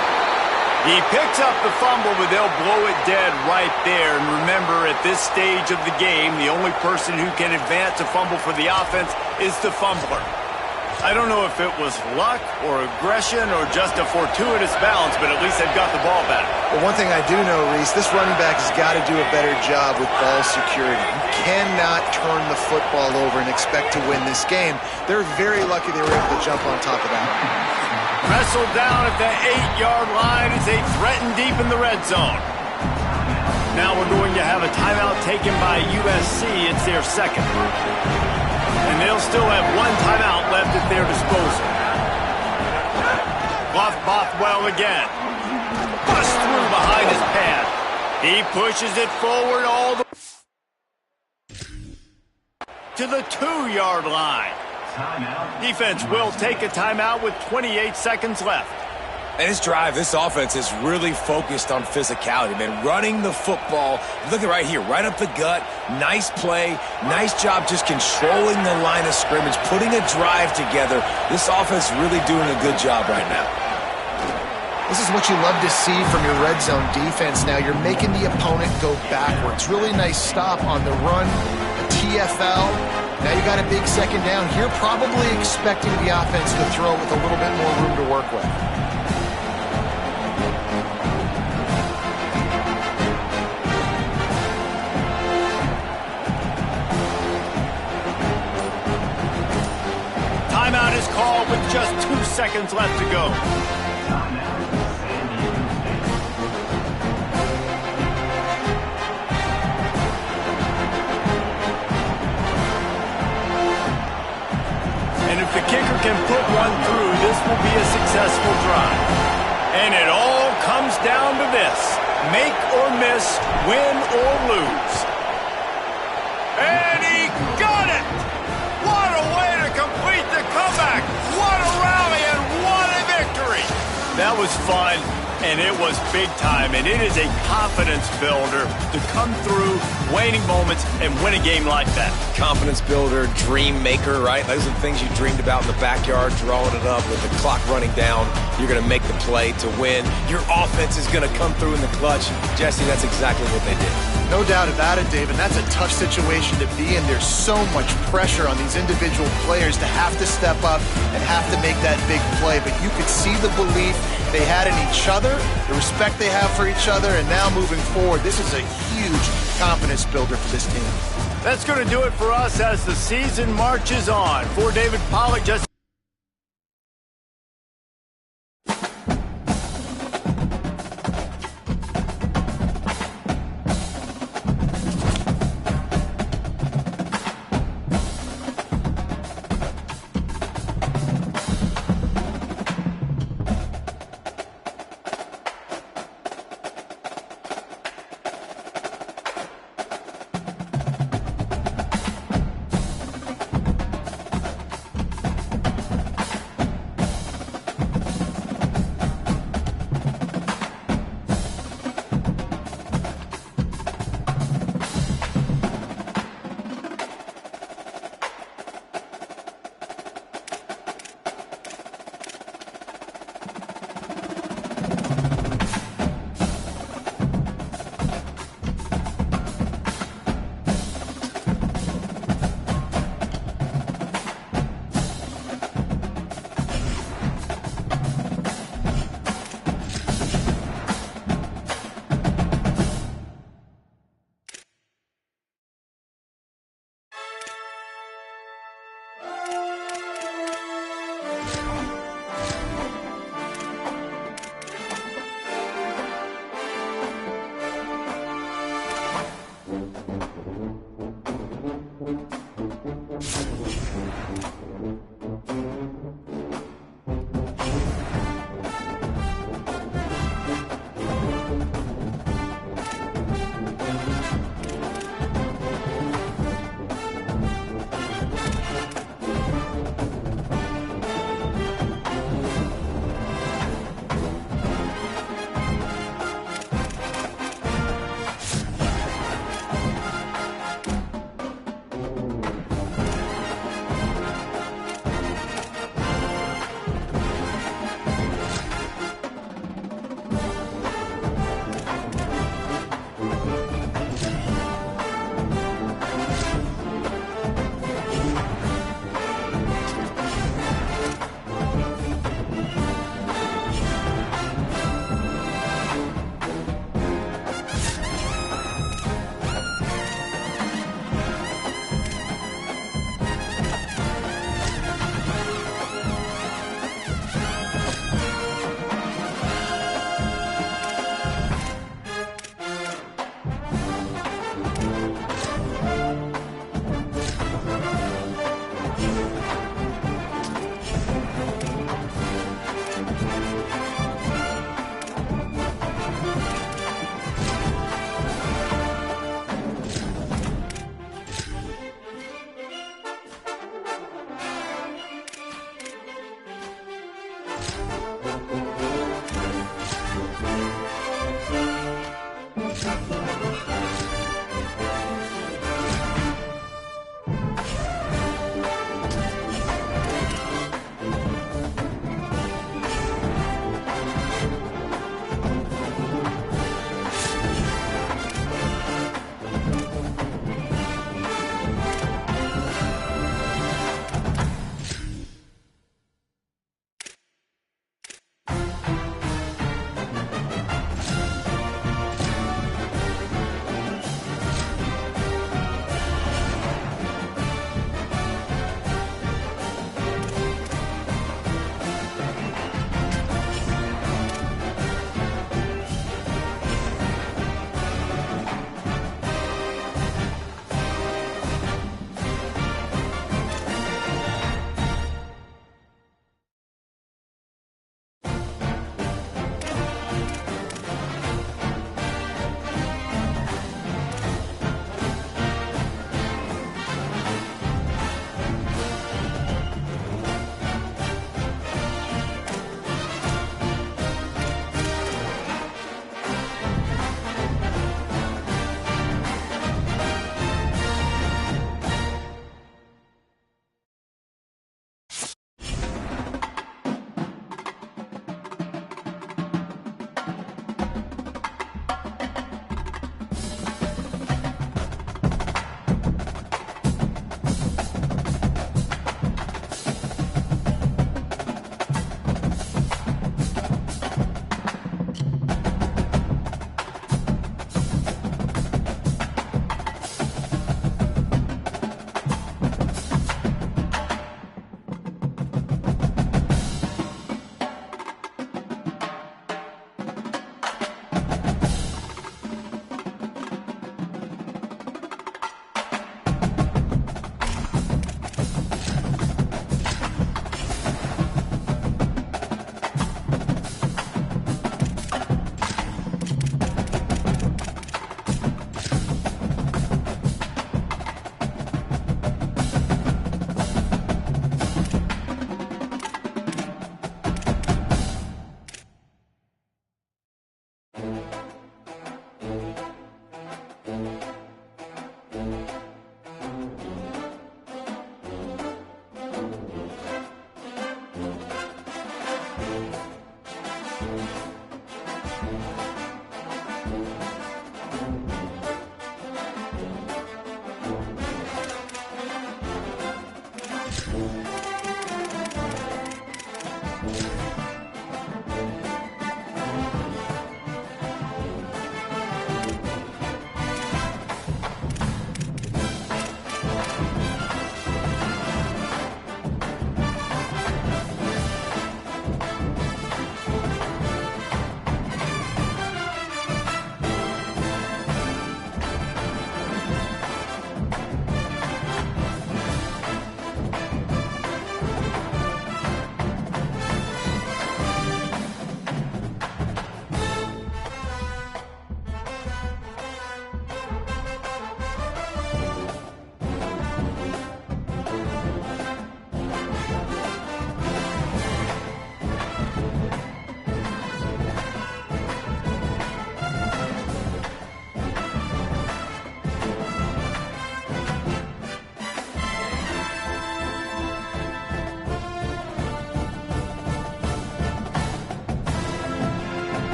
He picks up the fumble, but they'll blow it dead right there. And remember, at this stage of the game, the only person who can advance a fumble for the offense is the fumbler. I don't know if it was luck or aggression or just a fortuitous bounce, but at least they've got the ball back. Well, one thing I do know, Reese, this running back has got to do a better job with ball security. You cannot turn the football over and expect to win this game. They're very lucky they were able to jump on top of that. Wrestled down at the 8-yard line as they threaten deep in the red zone. Now we're going to have a timeout taken by USC. It's their 2nd. And they'll still have one timeout left at their disposal. Off Bothwell again. Bust through behind his pad. He pushes it forward all the to the 2-yard line. Defense will take a timeout with 28 seconds left. And this drive, this offense is really focused on physicality, man. Running the football. Look at right here, right up the gut. Nice play. Nice job just controlling the line of scrimmage, putting a drive together. This offense really doing a good job right now. This is what you love to see from your red zone defense now. You're making the opponent go backwards. Really nice stop on the run, a TFL. Now you got a big 2nd down here, probably expecting the offense to throw with a little bit more room to work with. Timeout is called with just 2 seconds left to go. And if the kicker can put one through, this will be a successful drive. And it all comes down to this: make or miss, win or lose. And he got it! What a way to complete the comeback! What a rally and what a victory! That was fun, and it was big time, and it is a confidence builder to come through waning moments and win a game like that. Confidence builder, dream maker, right? Those are the things you dreamed about in the backyard, drawing it up with the clock running down. You're going to make the play to win. Your offense is going to come through in the clutch. Jesse, that's exactly what they did. No doubt about it, Dave, and that's a tough situation to be in. There's so much pressure on these individual players to have to step up and have to make that big play, but you could see the belief they had in each other, the respect they have for each other, and now moving forward, this is a huge confidence builder for this team. That's going to do it for us as the season marches on. For David Pollack, just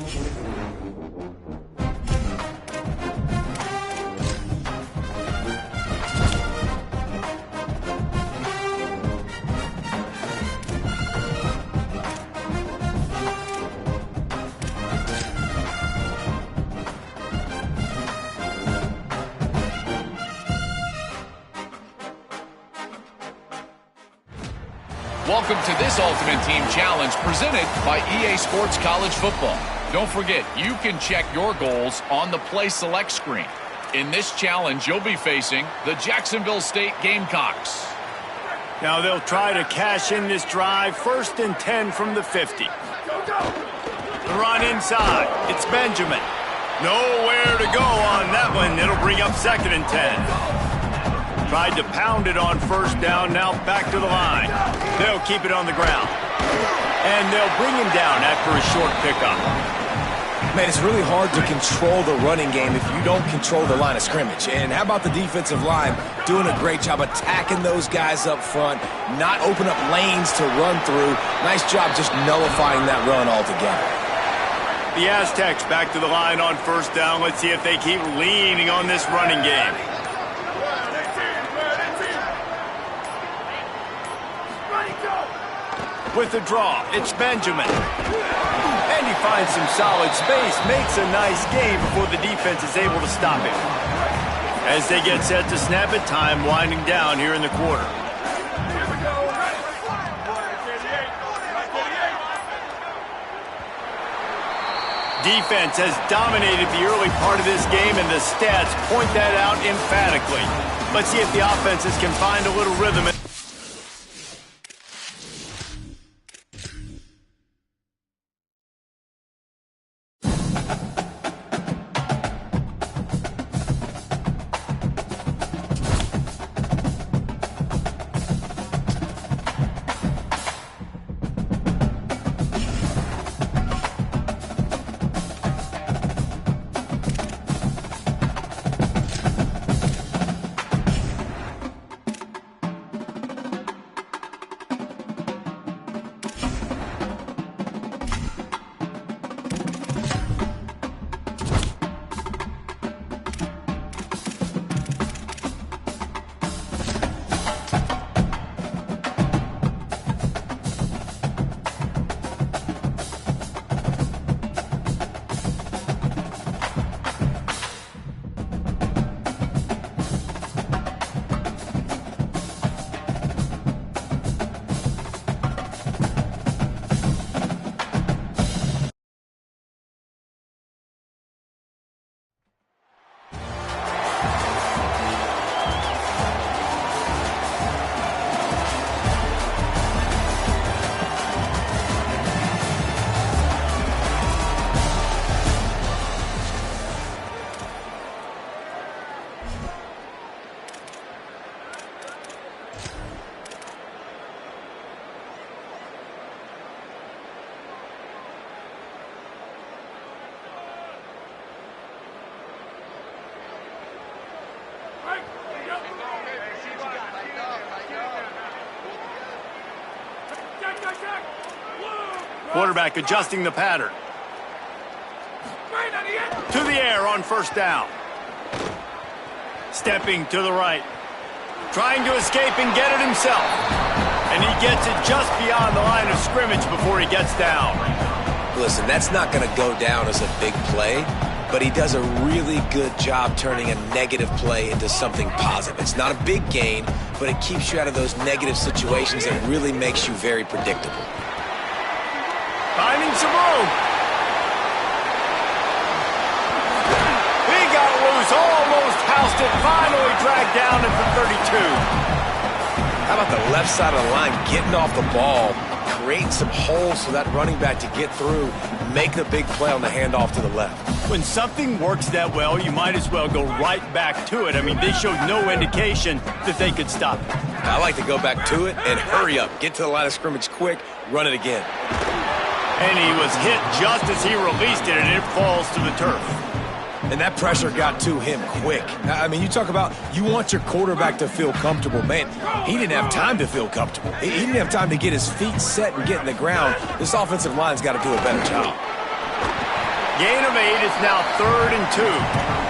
Welcome to this Ultimate Team Challenge presented by EA Sports College Football. Don't forget, you can check your goals on the Play Select screen. In this challenge, you'll be facing the Jacksonville State Gamecocks. Now they'll try to cash in this drive, 1st and 10 from the 50. The run inside. It's Benjamin. Nowhere to go on that one. It'll bring up 2nd and 10. Tried to pound it on 1st down, now back to the line. They'll keep it on the ground. And they'll bring him down after a short pickup. Man, it's really hard to control the running game if you don't control the line of scrimmage. And how about the defensive line doing a great job attacking those guys up front, not open up lanes to run through. Nice job just nullifying that run altogether. The Aztecs back to the line on 1st down. Let's see if they keep leaning on this running game. With the draw, it's Benjamin. And he finds some solid space, makes a nice gain before the defense is able to stop him. As they get set to snap it, time winding down here in the quarter. Defense has dominated the early part of this game, and the stats point that out emphatically. Let's see if the offenses can find a little rhythm. Quarterback adjusting the pattern. To the air on 1st down. Stepping to the right. Trying to escape and get it himself. And he gets it just beyond the line of scrimmage before he gets down. Listen, that's not going to go down as a big play, but he does a really good job turning a negative play into something positive. It's not a big gain, but it keeps you out of those negative situations and really makes you very predictable. Finding some room. He got loose, almost housed it, finally dragged down at the 32. How about the left side of the line getting off the ball, creating some holes for that running back to get through, make the big play on the handoff to the left. When something works that well, you might as well go right back to it. I mean, they showed no indication that they could stop it. I like to go back to it and hurry up, get to the line of scrimmage quick, run it again. And he was hit just as he released it, and it falls to the turf. And that pressure got to him quick. I mean, you talk about you want your quarterback to feel comfortable. Man, he didn't have time to feel comfortable. He didn't have time to get his feet set and get in the ground. This offensive line's got to do a better job. Gain of 8. It's now 3rd and 2.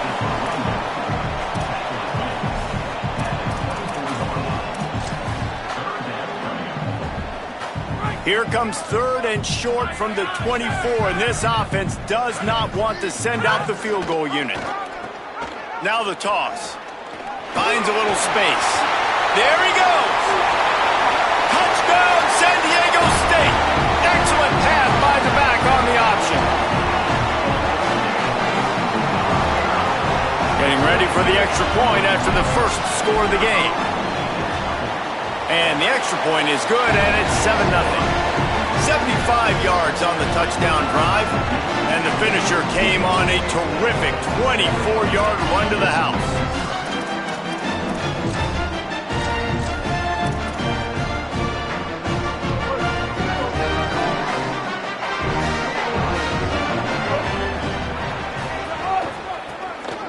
Here comes 3rd and short from the 24, and this offense does not want to send out the field goal unit. Now the toss. Finds a little space. There he goes! Touchdown, San Diego State! Excellent pass by the back on the option. Getting ready for the extra point after the first score of the game. And the extra point is good, and it's 7-0. 75 yards on the touchdown drive, and the finisher came on a terrific 24-yard run to the house.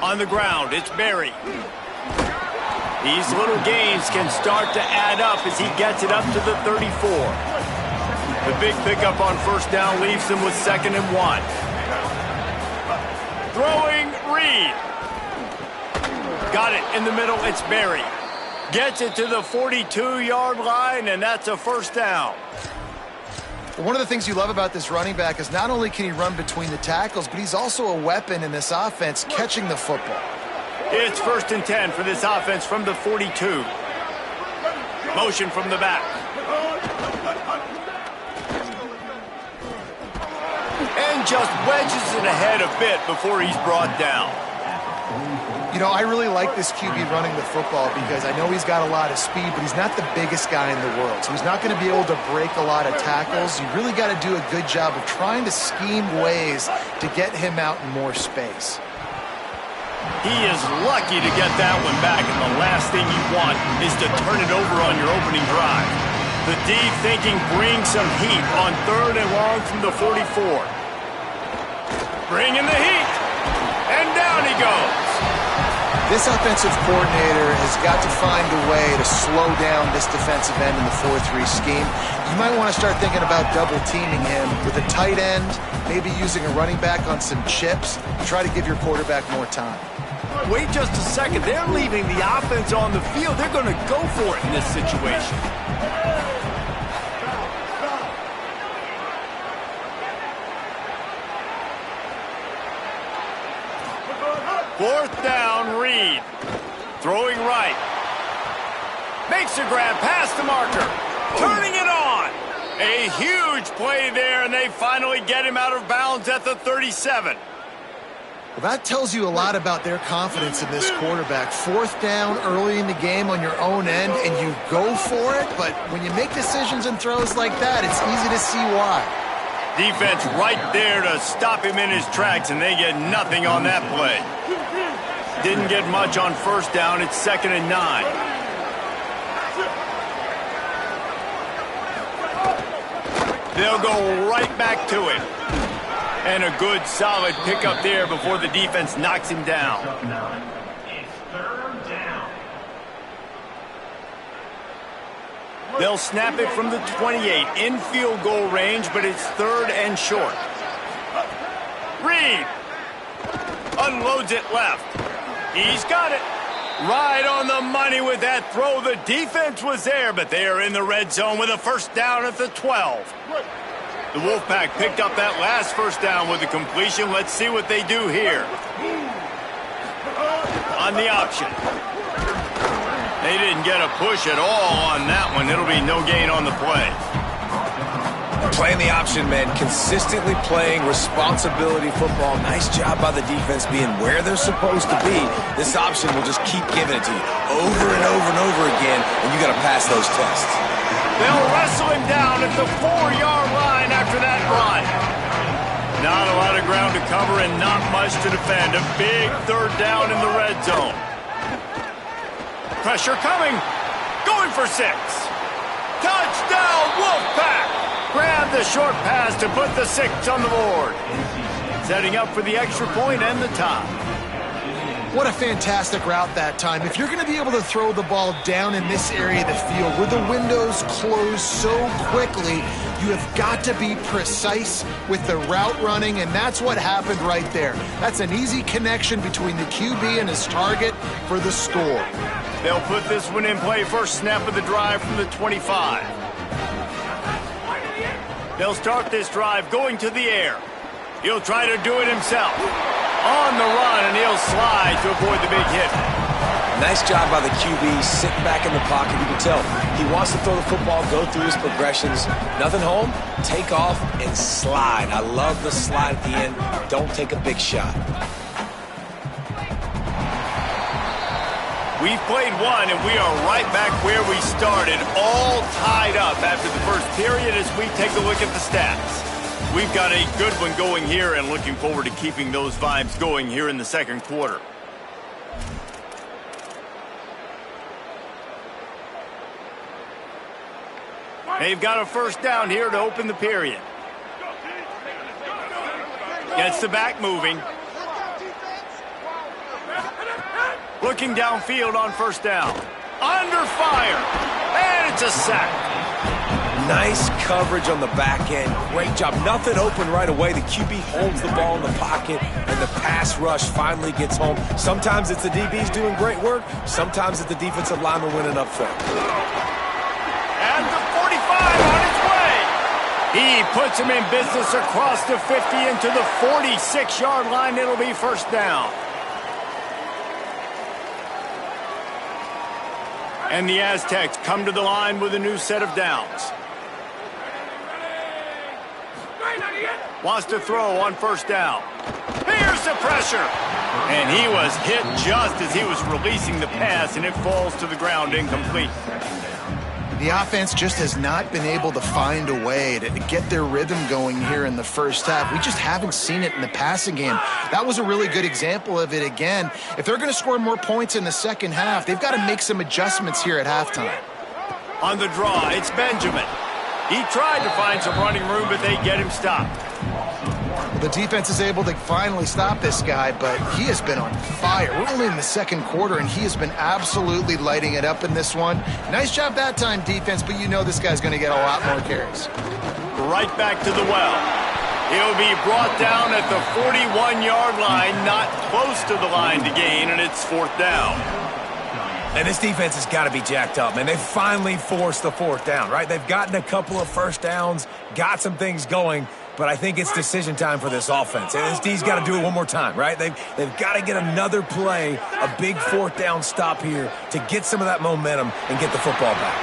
On the ground, it's Berry. These little gains can start to add up as he gets it up to the 34. The big pickup on first down leaves him with 2nd and 1. Throwing, Reed. Got it in the middle, it's Berry. Gets it to the 42-yard line, and that's a first down. One of the things you love about this running back is not only can he run between the tackles, but he's also a weapon in this offense catching the football. It's 1st and 10 for this offense from the 42. Motion from the back. And just wedges it ahead a bit before he's brought down. You know, I really like this QB running the football because I know he's got a lot of speed, but he's not the biggest guy in the world. So he's not going to be able to break a lot of tackles. You really got to do a good job of trying to scheme ways to get him out in more space. He is lucky to get that one back, and the last thing you want is to turn it over on your opening drive. The deep thinking brings some heat on 3rd and long from the 44. Bringing the heat, and down he goes. This offensive coordinator has got to find a way to slow down this defensive end in the 4-3 scheme. You might want to start thinking about double-teaming him with a tight end, maybe using a running back on some chips to try to give your quarterback more time. Wait just a second. They're leaving the offense on the field. They're going to go for it in this situation. Fourth down, Reed. Throwing right. Makes a grab past the marker. Turning it on. A huge play there, and they finally get him out of bounds at the 37. Well, that tells you a lot about their confidence in this quarterback. 4th down early in the game on your own end, and you go for it, but when you make decisions and throws like that, it's easy to see why. Defense right there to stop him in his tracks, and they get nothing on that play. Didn't get much on first down. It's 2nd and 9. They'll go right back to him. And a good, solid pickup there before the defense knocks him down. They'll snap it from the 28 in field goal range, but it's 3rd and short. Reed unloads it left. He's got it. Right on the money with that throw. The defense was there, but they are in the red zone with a first down at the 12. The Wolfpack picked up that last first down with a completion. Let's see what they do here. On the option. They didn't get a push at all on that one. It'll be no gain on the play. Playing the option, man. Consistently playing responsibility football. Nice job by the defense being where they're supposed to be. This option will just keep giving it to you over and over and over again, and you got to pass those tests. They'll wrestle him down at the 4-yard line after that run. Not a lot of ground to cover and not much to defend. A big 3rd down in the red zone. Pressure coming. Going for 6. Touchdown, Wolfpack! Grab the short pass to put the 6 on the board. Setting up for the extra point and the tie. What a fantastic route that time. If you're going to be able to throw the ball down in this area of the field where the windows close so quickly, you have got to be precise with the route running, and that's what happened right there. That's an easy connection between the QB and his target for the score. They'll put this one in play first snap of the drive from the 25. They'll start this drive going to the air. He'll try to do it himself. On the run, and he'll slide to avoid the big hit. Nice job by the QB, sitting back in the pocket. You can tell he wants to throw the football, go through his progressions. Nothing home, take off, and slide. I love the slide at the end. Don't take a big shot. We've played one, and we are right back where we started, all tied up after the first period as we take a look at the stats. We've got a good one going here and looking forward to keeping those vibes going here in the second quarter. They've got a first down here to open the period. Gets the back moving. Looking downfield on first down. Under fire. And it's a sack. Nice coverage on the back end. Great job. Nothing open right away. The QB holds the ball in the pocket, and the pass rush finally gets home. Sometimes it's the DBs doing great work. Sometimes it's the defensive lineman winning up front. And the 45 on its way. He puts him in business across the 50 into the 46-yard line. It'll be first down. And the Aztecs come to the line with a new set of downs. Wants to throw on first down. Here's the pressure. And he was hit just as he was releasing the pass, and it falls to the ground incomplete. The offense just has not been able to find a way to get their rhythm going here in the first half. We just haven't seen it in the passing game. That was a really good example of it again. If they're going to score more points in the second half, they've got to make some adjustments here at halftime. On the draw, it's Benjamin. He tried to find some running room, but they get him stopped. The defense is able to finally stop this guy, but he has been on fire. We're only in the second quarter, and he has been absolutely lighting it up in this one. Nice job that time, defense, but you know this guy's going to get a lot more carries. Right back to the well. He'll be brought down at the 41-yard line, not close to the line to gain, and it's fourth down. And this defense has got to be jacked up, man. They finally forced the fourth down, right? They've gotten a couple of first downs, got some things going, but I think it's decision time for this offense. And this D's got to do it one more time, right? They've got to get another play, a big fourth down stop here to get some of that momentum and get the football back.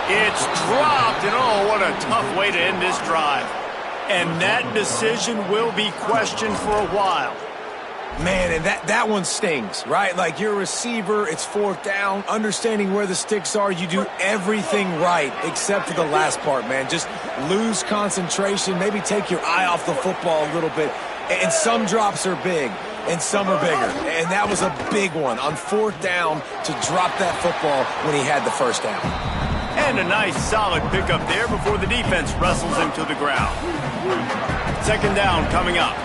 It's dropped, and oh, what a tough way to end this drive. And that decision will be questioned for a while. Man, and that one stings, right? Like, you're a receiver, it's fourth down, understanding where the sticks are, you do everything right except for the last part, man. Just lose concentration, maybe take your eye off the football a little bit. And some drops are big, and some are bigger. And that was a big one on fourth down to drop that football when he had the first down. And a nice solid pickup there before the defense wrestles him to the ground. Second down coming up.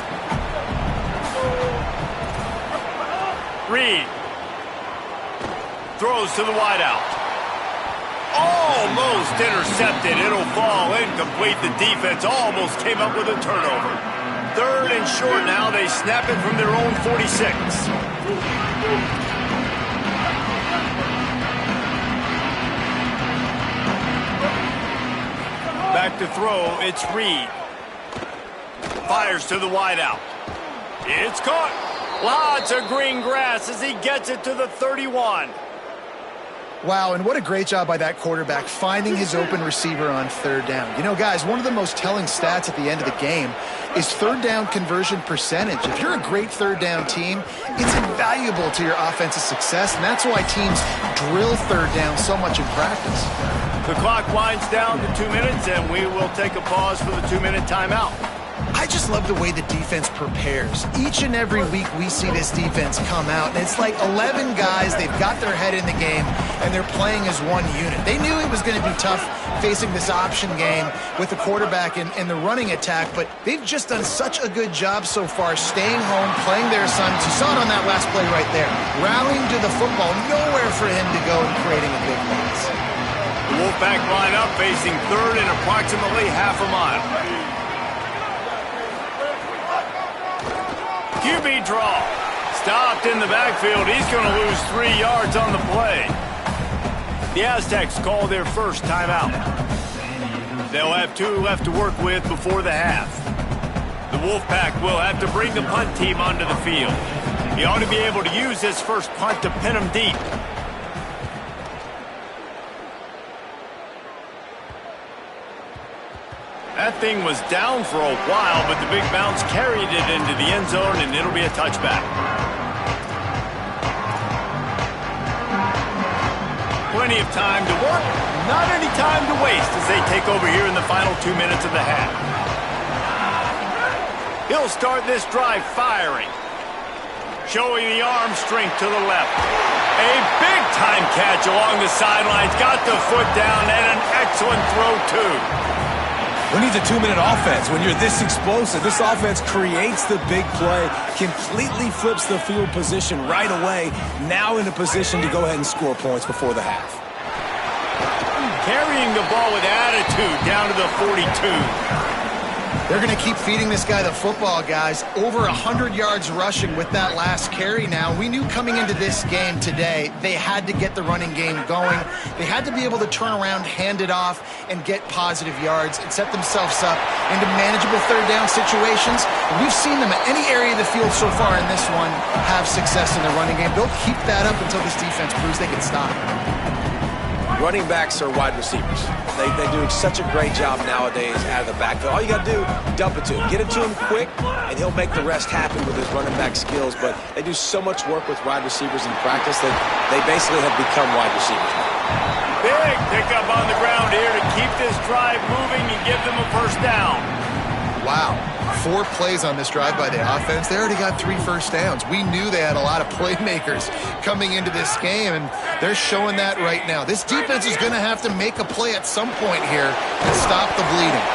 Reed throws to the wideout. Almost intercepted. It'll fall incomplete. The defense almost came up with a turnover. Third and short now. They snap it from their own 46. Back to throw. It's Reed. Fires to the wideout. It's caught. Lots of green grass as he gets it to the 31. Wow, and what a great job by that quarterback finding his open receiver on third down. You know, guys, one of the most telling stats at the end of the game is third down conversion percentage. If you're a great third down team, it's invaluable to your offensive success, and that's why teams drill third down so much in practice. The clock winds down to 2 minutes, and we will take a pause for the 2-minute timeout. I just love the way the defense prepares. Each and every week we see this defense come out, and it's like 11 guys, they've got their head in the game, and they're playing as one unit. They knew it was going to be tough facing this option game with the quarterback and the running attack, but they've just done such a good job so far staying home, playing their assignments. You saw it on that last play right there. Rallying to the football, nowhere for him to go and creating a big loss. The Wolfpack line up facing third and approximately half a mile. QB draw. Stopped in the backfield. He's going to lose 3 yards on the play. The Aztecs call their first timeout. They'll have 2 left to work with before the half. The Wolfpack will have to bring the punt team onto the field. He ought to be able to use this first punt to pin them deep. That thing was down for a while, but the big bounce carried it into the end zone, and it'll be a touchback. Plenty of time to work, not any time to waste as they take over here in the final 2 minutes of the half. He'll start this drive firing. Showing the arm strength to the left. A big-time catch along the sidelines. Got the foot down, and an excellent throw, too. Who needs a 2-minute offense when you're this explosive? This offense creates the big play, completely flips the field position right away, now in a position to go ahead and score points before the half. Carrying the ball with attitude down to the 42. They're going to keep feeding this guy the football, guys. Over 100 yards rushing with that last carry now. We knew coming into this game today, they had to get the running game going. They had to be able to turn around, hand it off, and get positive yards and set themselves up into manageable third down situations. And we've seen them at any area of the field so far in this one have success in the running game. They'll keep that up until this defense proves they can stop. Running backs are wide receivers. They do such a great job nowadays out of the backfield. All you got to do, dump it to him. Get it to him quick, and he'll make the rest happen with his running back skills. But they do so much work with wide receivers in practice that they basically have become wide receivers. Big pickup on the ground here to keep this drive moving and give them a first down. Wow. 4 plays on this drive by the offense. They already got 3 first downs. We knew they had a lot of playmakers coming into this game, and they're showing that right now. This defense is going to have to make a play at some point here and stop the bleeding.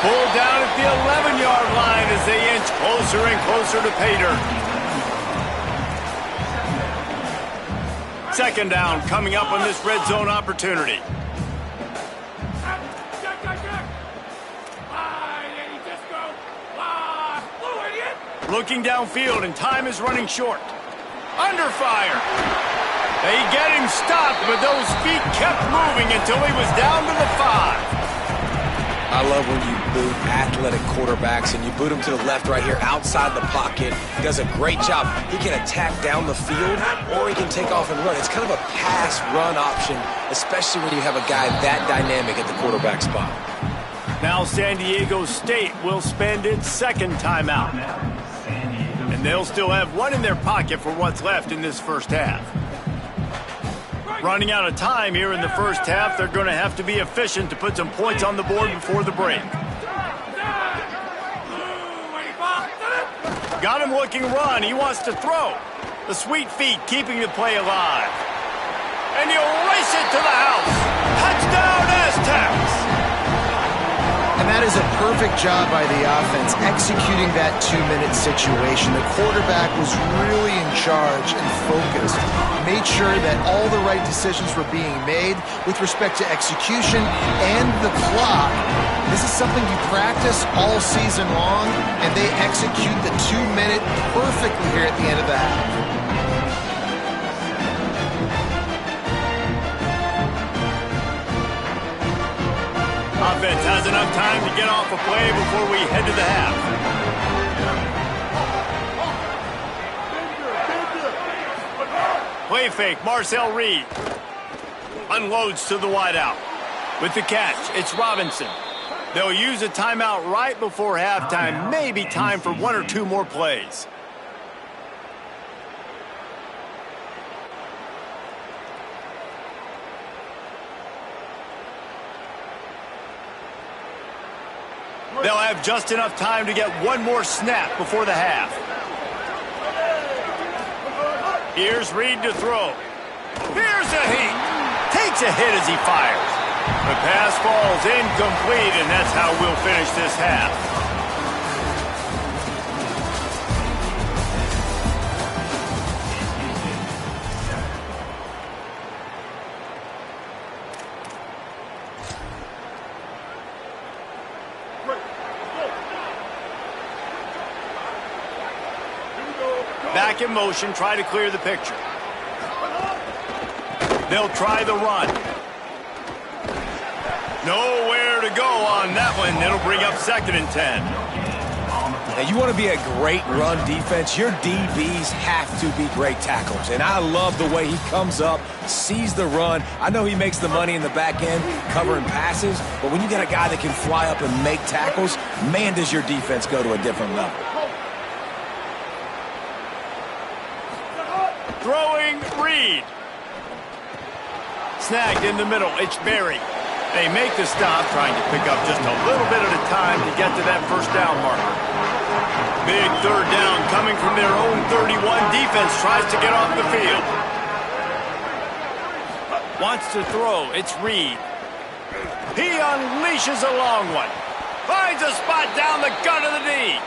Pulled down at the 11-yard line as they inch closer and closer to pay dirt. Second down coming up on this red zone opportunity. Looking downfield, and time is running short. Under fire. They get him stopped, but those feet kept moving until he was down to the 5. I love when you boot athletic quarterbacks and you boot him to the left right here outside the pocket. He does a great job. He can attack down the field, or he can take off and run. It's kind of a pass-run option, especially when you have a guy that dynamic at the quarterback spot. Now San Diego State will spend its second timeout. And they'll still have 1 in their pocket for what's left in this first half. Running out of time here in the first half, they're going to have to be efficient to put some points on the board before the break. Got him looking run. He wants to throw. The sweet feet keeping the play alive. And he'll race it to the house. Touchdown, Aztecs! And that is a perfect job by the offense, executing that 2-minute situation. The quarterback was really in charge and focused, made sure that all the right decisions were being made with respect to execution and the clock. This is something you practice all season long, and they execute the 2-minute perfectly here at the end of the half. Offense has enough time to get off a play before we head to the half. Play fake, Marcel Reed. Unloads to the wideout. With the catch, it's Robinson. They'll use a timeout right before halftime. Maybe time for 1 or 2 more plays. They'll have just enough time to get one more snap before the half. Here's Reed to throw. Here's a heat. Takes a hit as he fires. The pass falls incomplete, and that's how we'll finish this half. Back in motion, try to clear the picture. They'll try the run. Nowhere to go on that one. It'll bring up 2nd and 10. Now, you want to be a great run defense, your DBs have to be great tacklers. And I love the way he comes up, sees the run. I know he makes the money in the back end covering passes, but when you got a guy that can fly up and make tackles, man, does your defense go to a different level. Throwing Reed. Snagged in the middle. It's Berry. They make the stop, trying to pick up just a little bit at a time to get to that first down marker. Big 3rd down coming from their own 31. Defense tries to get off the field. Wants to throw. It's Reed. He unleashes a long one. Finds a spot down the gut of the knee.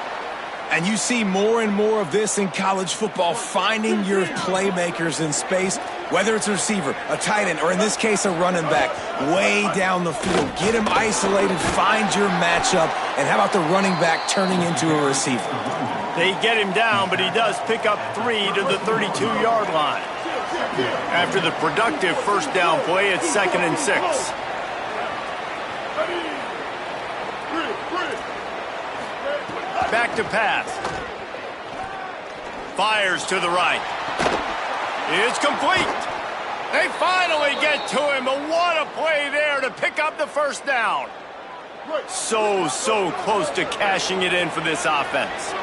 And you see more and more of this in college football, finding your playmakers in space, whether it's a receiver, a tight end, or in this case, a running back, way down the field. Get him isolated, find your matchup, and how about the running back turning into a receiver? They get him down, but he does pick up 3 to the 32-yard line. After the productive first down play, it's 2nd and 6. Back to pass. Fires to the right. It's complete. They finally get to him, but what a play there to pick up the first down. So close to cashing it in for this offense.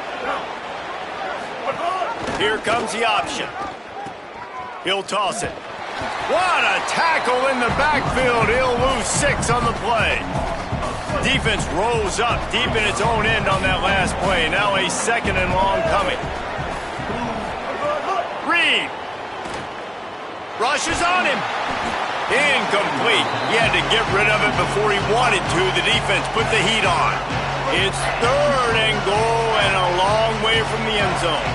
Here comes the option. He'll toss it. What a tackle in the backfield. He'll lose 6 on the play. Defense rolls up deep in its own end on that last play. Now a 2nd and long coming. Reed rushes on him. Incomplete. He had to get rid of it before he wanted to. The defense put the heat on. It's 3rd and goal and a long way from the end zone.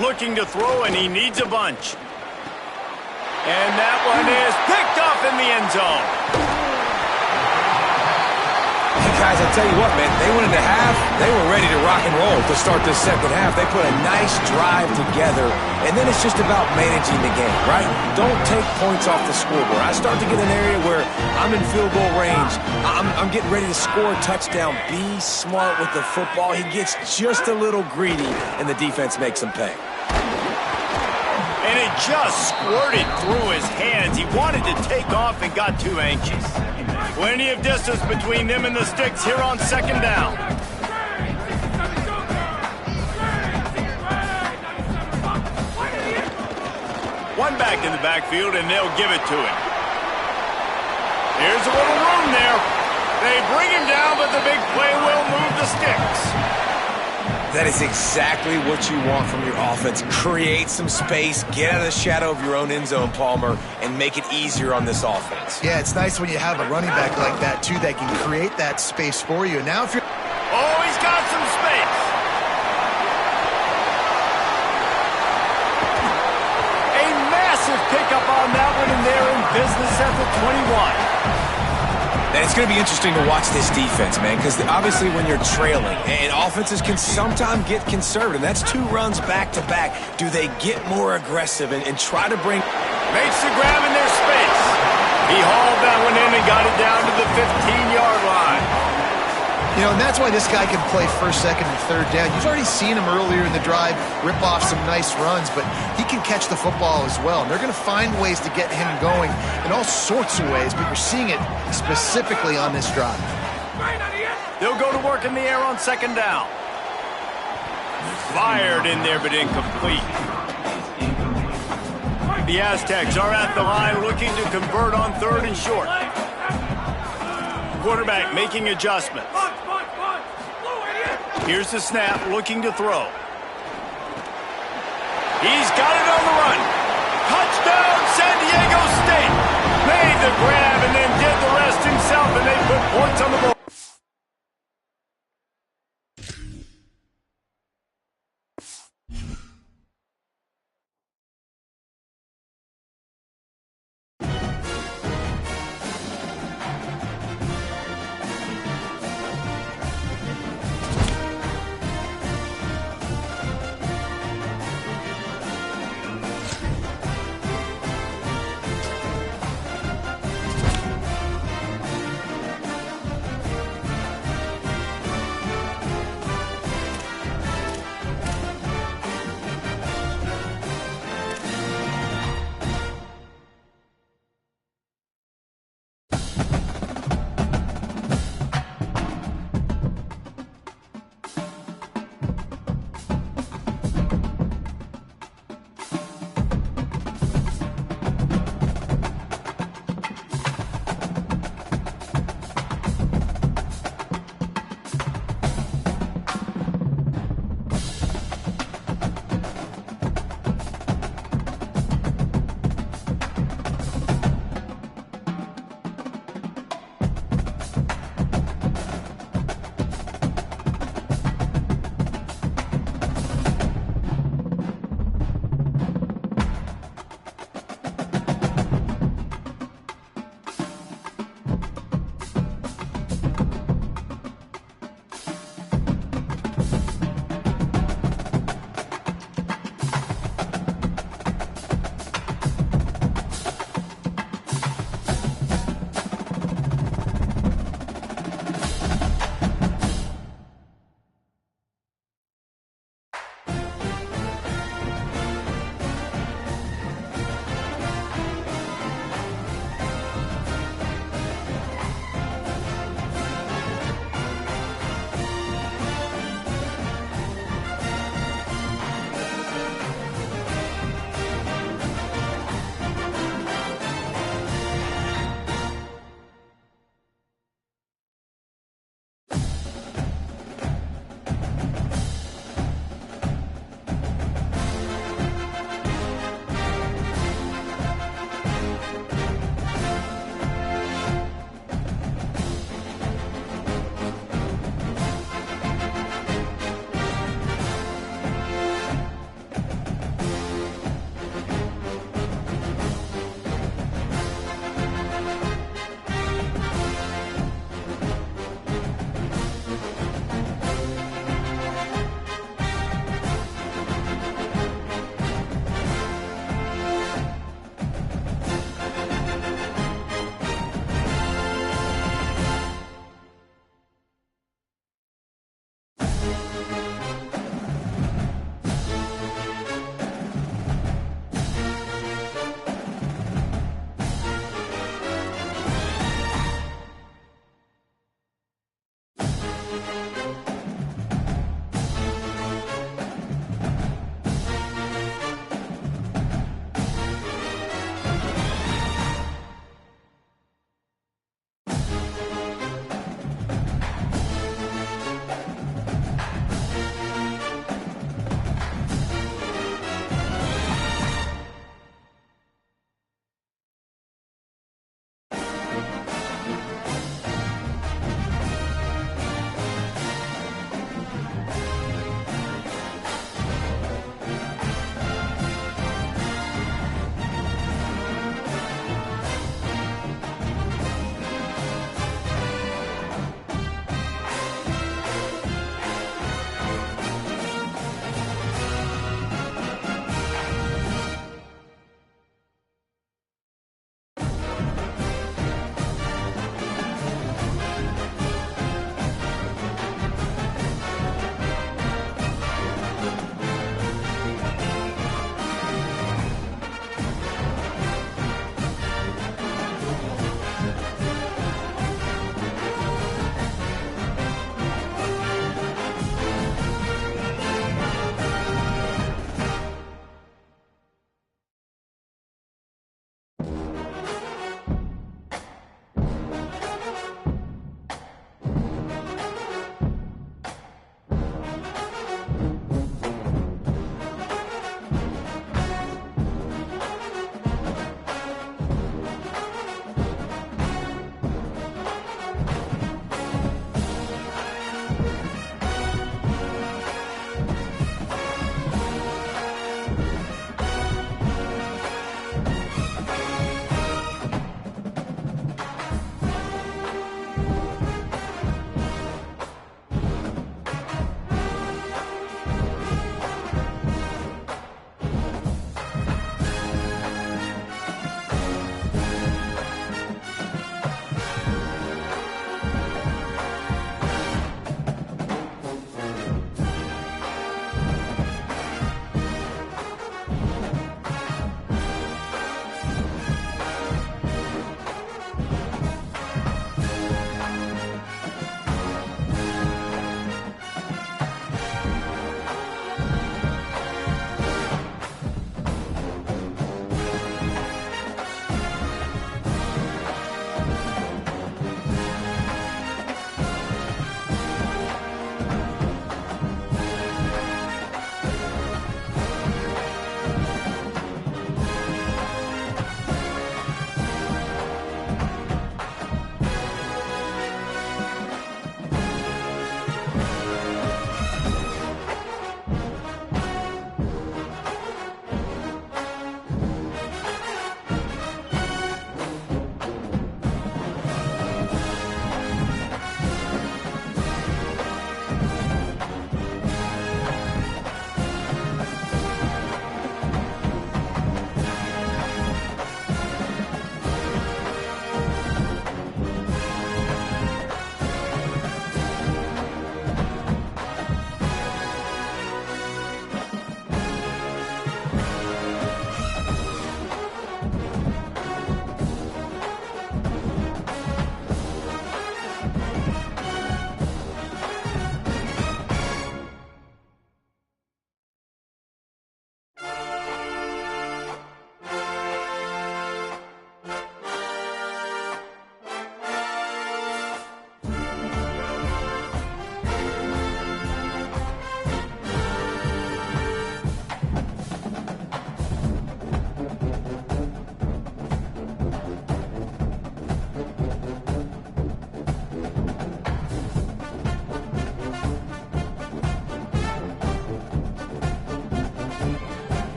Looking to throw, and he needs a bunch. And that one is picked off in the end zone. Hey guys, I tell you what, man, they went into half, they were ready to rock and roll to start this second half. They put a nice drive together, and then it's just about managing the game, right? Don't take points off the scoreboard. I start to get an area where I'm in field goal range. I'm getting ready to score a touchdown. Be smart with the football. He gets just a little greedy, and the defense makes him pay. And it just squirted through his hands. He wanted to take off and got too anxious. Plenty of distance between them and the sticks here on 2nd down. One back in the backfield, and they'll give it to him. Here's a little room there. They bring him down, but the big play will move the sticks. That is exactly what you want from your offense. Create some space, get out of the shadow of your own end zone, Palmer, and make it easier on this offense. Yeah, it's nice when you have a running back like that, too, that can create that space for you. Now if you're... Oh, he's got some space. A massive pickup on that one, and they're in business at the 21. And it's going to be interesting to watch this defense, man, because obviously when you're trailing, and offenses can sometimes get conservative. That's 2 runs back-to-back. Do they get more aggressive and try to bring... Makes the grab in their space. He hauled that one in and got it down to the 15-yard line. You know, and that's why this guy can play 1st, 2nd, and 3rd down. You've already seen him earlier in the drive rip off some nice runs, but he can catch the football as well. And they're going to find ways to get him going in all sorts of ways, but you're seeing it specifically on this drive. They'll go to work in the air on 2nd down. Fired in there, but incomplete. The Aztecs are at the line looking to convert on 3rd and short. Quarterback making adjustments. Here's the snap, looking to throw. He's got it on the run. Touchdown, San Diego State. Made the grab and then did the rest himself, and they put points on the board.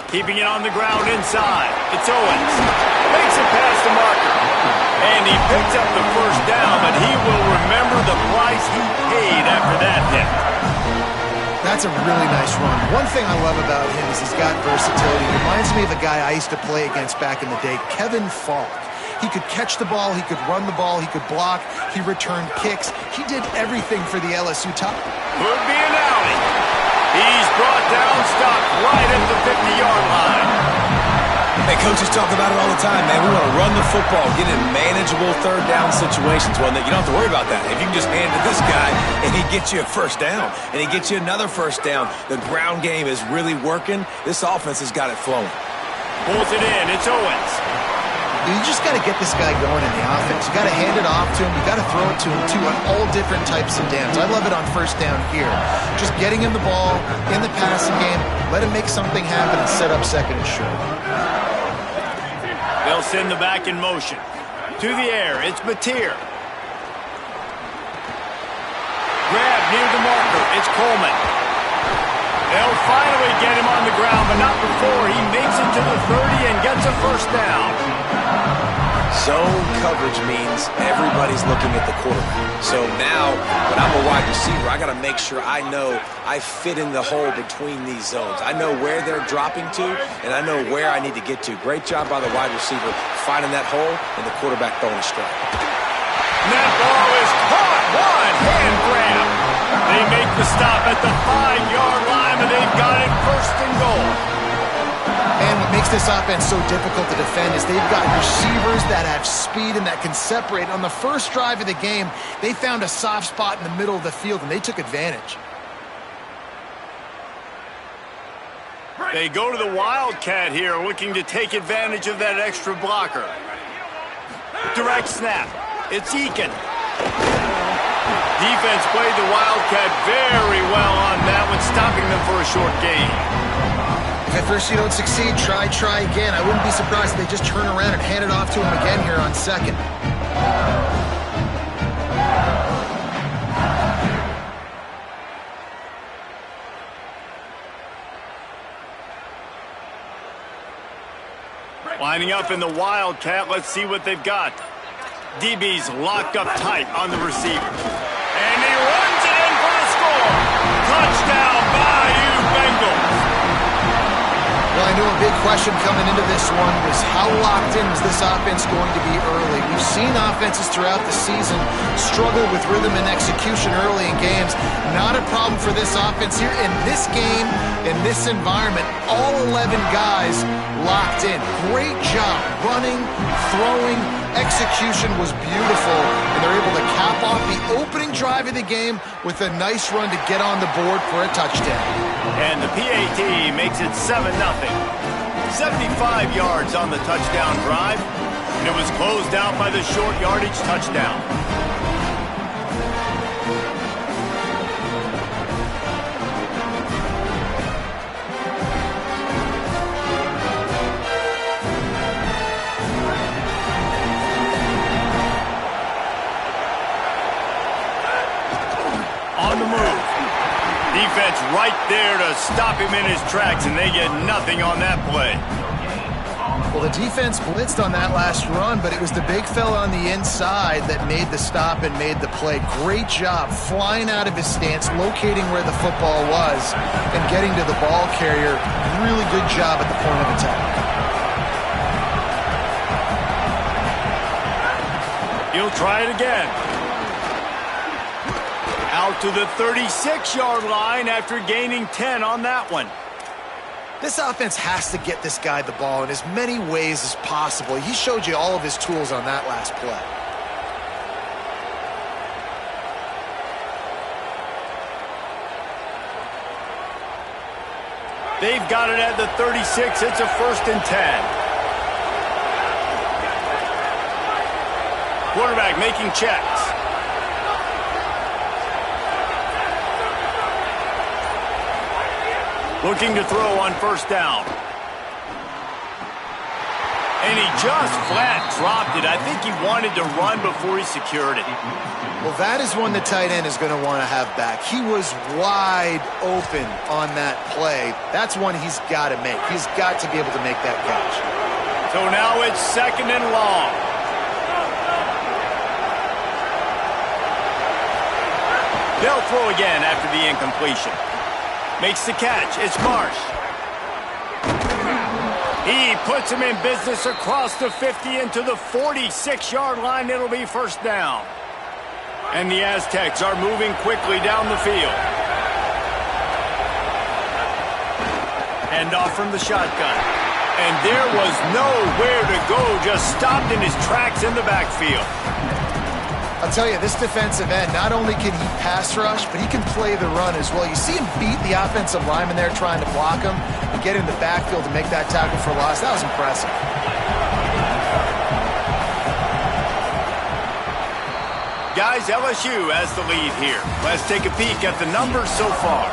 Keeping it on the ground inside. It's Owens. Makes it past the marker. And he picks up the first down, but he will remember the price he paid after that hit. That's a really nice run. One thing I love about him is he's got versatility. He reminds me of a guy I used to play against back in the day, Kevin Falk. He could catch the ball, he could run the ball, he could block, he returned kicks. He did everything for the LSU top. Could be an outing. He's brought down, stopped right at the 50-yard line. Hey, coaches talk about it all the time, man. We want to run the football, get in manageable third down situations. Well, you don't have to worry about that. If you can just hand it to this guy and he gets you a first down and he gets you another first down, the ground game is really working. This offense has got it flowing. Pulls it in. It's Owens. You just got to get this guy going in the offense. You got to hand it off to him. You got to throw it to him, too, on all different types of downs. I love it on first down here. Just getting him the ball in the passing game, let him make something happen and set up second and short. They'll send the back in motion. To the air, it's Mateer. Grab near the marker, it's Coleman. They'll finally get him on the ground, but not before he makes it to the 30 and gets a first down. Zone coverage means everybody's looking at the quarterback. So now, when I'm a wide receiver, I got to make sure I know I fit in the hole between these zones. I know where they're dropping to, and I know where I need to get to. Great job by the wide receiver finding that hole and the quarterback throwing a strike. And that ball is caught. One hand grab. They make the stop at the 5-yard line, and they've got it first and goal. And what makes this offense so difficult to defend is they've got receivers that have speed and that can separate. On the first drive of the game, they found a soft spot in the middle of the field, and they took advantage. They go to the Wildcat here, looking to take advantage of that extra blocker. Direct snap. It's Eakin. Defense played the Wildcat very well on that one, stopping them for a short gain. If at first you don't succeed, try again. I wouldn't be surprised if they just turn around and hand it off to him again here on second. Lining up in the Wildcat, let's see what they've got. DB's locked up tight on the receiver. And he runs it in for the score. Touchdown, Bayou Bengals. Well, I knew a big question coming into this one was how locked in was this offense going to be early? We've seen offenses throughout the season struggle with rhythm and execution early in games. Not a problem for this offense here. In this game, in this environment, all 11 guys locked in. Great job running, throwing. Execution was beautiful, and they're able to cap off the opening drive of the game with a nice run to get on the board for a touchdown. And the PAT makes it 7-0. 75 yards on the touchdown drive, and it was closed out by the short yardage touchdown. On the move. Defense right there to stop him in his tracks, and they get nothing on that play. Well, the defense blitzed on that last run, but it was the big fella on the inside that made the stop and made the play. Great job flying out of his stance, locating where the football was, and getting to the ball carrier. Really good job at the point of attack. He'll try it again. Out to the 36-yard line after gaining 10 on that one. This offense has to get this guy the ball in as many ways as possible. He showed you all of his tools on that last play. They've got it at the 36. It's a 1st and 10. Quarterback making checks. Looking to throw on 1st down. And he just flat dropped it. I think he wanted to run before he secured it. Well, that is one the tight end is going to want to have back. He was wide open on that play. That's one he's got to make. He's got to be able to make that catch. So now it's 2nd and long. They'll throw again after the incompletion. Makes the catch. It's Marsh. He puts him in business across the 50 into the 46-yard line. It'll be 1st down. And the Aztecs are moving quickly down the field. Hand off from the shotgun. And there was nowhere to go, just stopped in his tracks in the backfield. I'll tell you, this defensive end, not only can he pass rush, but he can play the run as well. You see him beat the offensive lineman there trying to block him and get in the backfield to make that tackle for loss. That was impressive. Guys, LSU has the lead here. Let's take a peek at the numbers so far.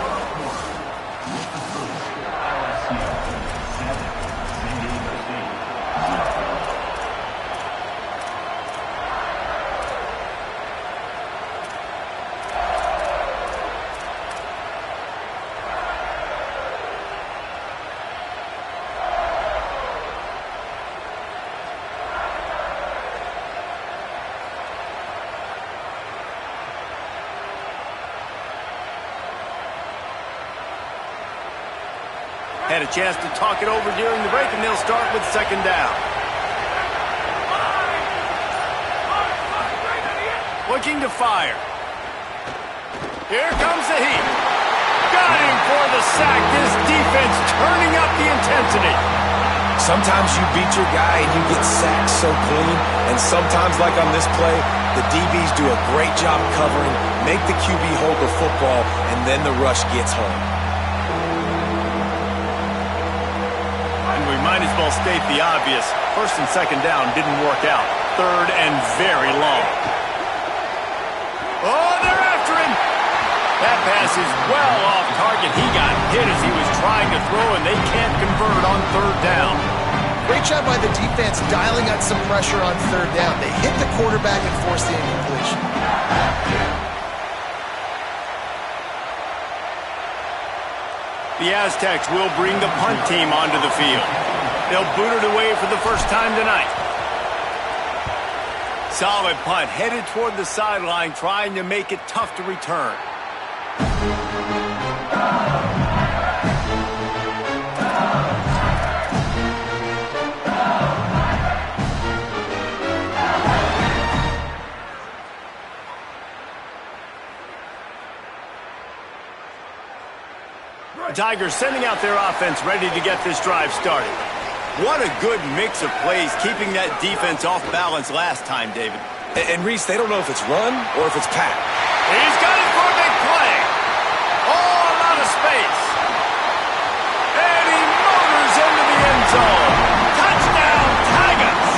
Had a chance to talk it over during the break, and they'll start with 2nd down. Looking to fire. Here comes the heat. Got him for the sack. This defense turning up the intensity. Sometimes you beat your guy and you get sacked so clean, and sometimes, like on this play, the DBs do a great job covering, make the QB hold the football, and then the rush gets home. We might as well state the obvious. 1st and 2nd down didn't work out. 3rd and very long. Oh, they're after him. That pass is well off target. He got hit as he was trying to throw, and they can't convert on 3rd down. Great job by the defense dialing out some pressure on 3rd down. They hit the quarterback and forced the incompletion. The Aztecs will bring the punt team onto the field. They'll boot it away for the first time tonight. Solid punt, headed toward the sideline, trying to make it tough to return. The Tigers sending out their offense ready to get this drive started. What a good mix of plays, keeping that defense off balance last time, David. And Reese, they don't know if it's run or if it's pat. He's got it for a big play. All out of space. And he motors into the end zone. Touchdown, Tigers.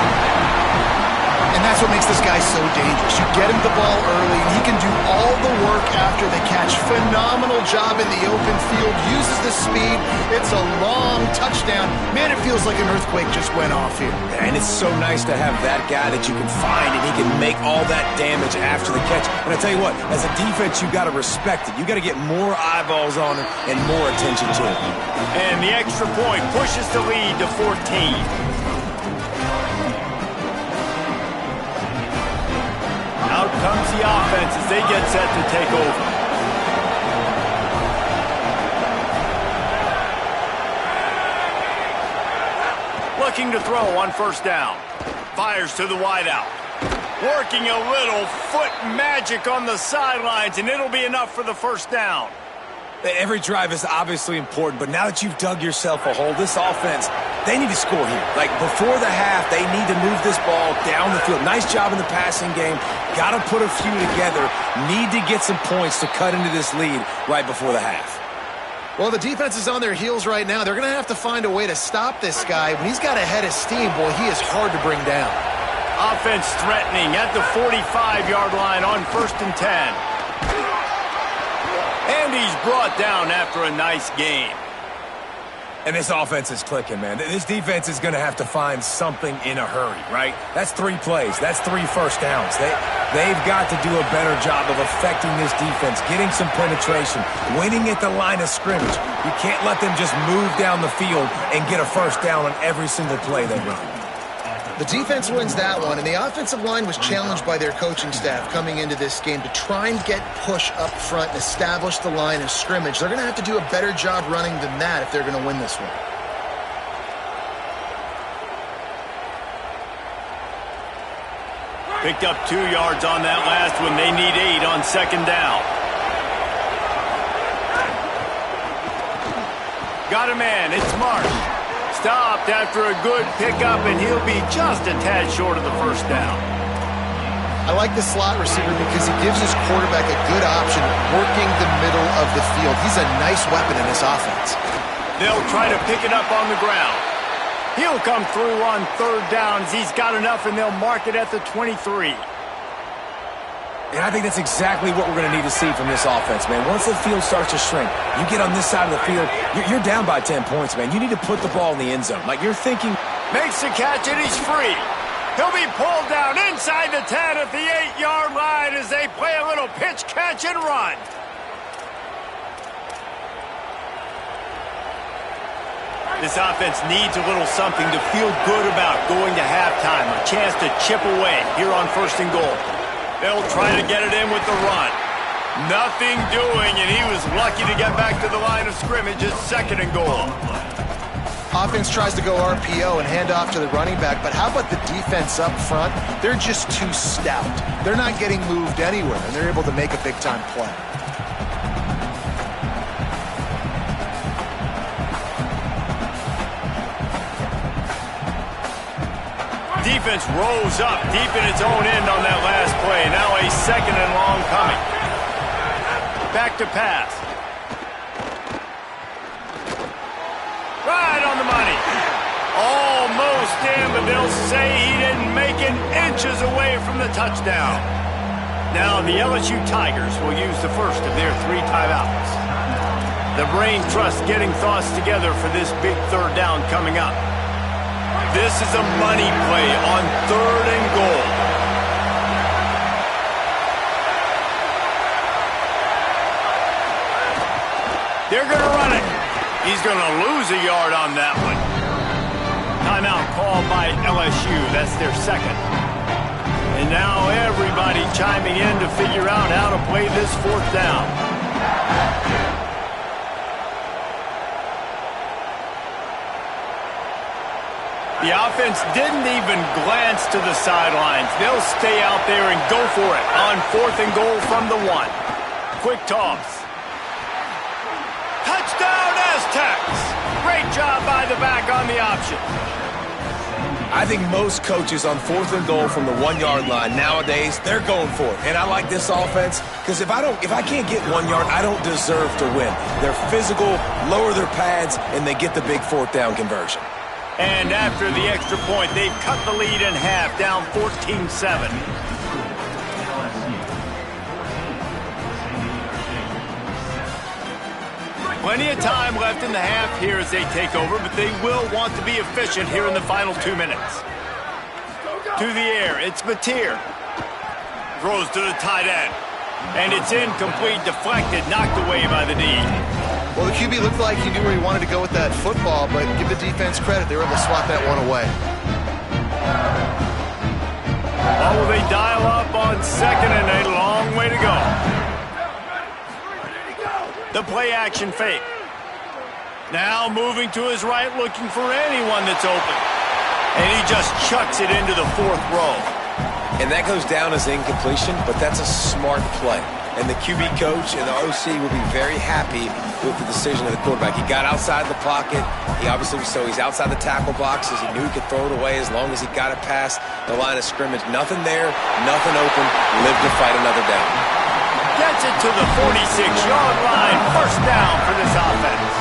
And that's what makes this guy so dangerous. You get him the ball early, and he can do all the work after the catch. Phenomenal job in the open field. Uses the speed. It's a long touchdown. Man, it feels like an earthquake just went off here. And it's so nice to have that guy that you can find, and he can make all that damage after the catch. And I tell you what, as a defense, you got to respect it. You got to get more eyeballs on it and more attention to it. And the extra point pushes the lead to 14. Out comes the offense as they get set to take over. Looking to throw on 1st down. Fires to the wideout. Working a little foot magic on the sidelines, and it'll be enough for the 1st down. Every drive is obviously important, but now that you've dug yourself a hole, this offense, they need to score here. Like, before the half, they need to move this ball down the field. Nice job in the passing game. Got to put a few together. Need to get some points to cut into this lead right before the half. Well, the defense is on their heels right now. They're going to have to find a way to stop this guy. When he's got a head of steam, boy, he is hard to bring down. Offense threatening at the 45-yard line on 1st and 10. And he's brought down after a nice game. And this offense is clicking, man. This defense is going to have to find something in a hurry, right? That's 3 plays. That's 3 first downs. They've got to do a better job of affecting this defense, getting some penetration, winning at the line of scrimmage. You can't let them just move down the field and get a first down on every single play they run. The defense wins that one, and the offensive line was challenged by their coaching staff coming into this game to try and get push up front and establish the line of scrimmage. They're going to have to do a better job running than that if they're going to win this one. Picked up 2 yards on that last one. They need 8 on second down. Got a man. It's Mark. Stopped after a good pickup, and he'll be just a tad short of the first down. I like the slot receiver because he gives his quarterback a good option working the middle of the field. He's a nice weapon in this offense. They'll try to pick it up on the ground. He'll come through on third downs. He's got enough, and they'll mark it at the 23. And I think that's exactly what we're going to need to see from this offense, man. Once the field starts to shrink, you get on this side of the field, you're down by 10 points, man. You need to put the ball in the end zone. Like, you're thinking... Makes the catch, and he's free. He'll be pulled down inside the 10 at the 8-yard line as they play a little pitch, catch, and run. This offense needs a little something to feel good about going to halftime. A chance to chip away here on 1st and goal. They'll try to get it in with the run. Nothing doing, and he was lucky to get back to the line of scrimmage at 2nd and goal. Offense tries to go RPO and hand off to the running back, but how about the defense up front? They're just too stout. They're not getting moved anywhere, and they're able to make a big-time play. Defense rose up deep in its own end on that last play. Now a 2nd and long coming. Back to pass. Right on the money. Almost in, but they'll say he didn't make it inches away from the touchdown. Now the LSU Tigers will use the first of their 3 timeouts. The Brain Trust getting thoughts together for this big 3rd down coming up. This is a money play on 3rd and goal. They're going to run it. He's going to lose a yard on that one. Timeout called by LSU. That's their 2nd. And now everybody chiming in to figure out how to play this 4th down. The offense didn't even glance to the sidelines. They'll stay out there and go for it on 4th and goal from the 1. Quick toss. Touchdown, Aztecs! Great job by the back on the option. I think most coaches on 4th and goal from the 1-yard line nowadays, they're going for it. And I like this offense because if I can't get 1 yard, I don't deserve to win. They're physical, lower their pads, and they get the big 4th down conversion. And after the extra point, they've cut the lead in half, down 14-7. Plenty of time left in the half here as they take over, but they will want to be efficient here in the final 2 minutes. To the air, it's Mateer. Throws to the tight end. And it's incomplete, deflected, knocked away by the D. Well, the QB looked like he knew where he wanted to go with that football, but give the defense credit. They were able to swat that one away. Oh, will they dial up on 2nd and a long way to go. The play-action fake. Now moving to his right, looking for anyone that's open. And he just chucks it into the 4th row. And that goes down as incompletion, but that's a smart play. And the QB coach and the OC will be very happy with the decision of the quarterback. He got outside the pocket. He's outside the tackle boxes. He knew he could throw it away as long as he got it past the line of scrimmage. Nothing there, nothing open. Live to fight another down. Gets it to the 46-yard line. 1st down for this offense.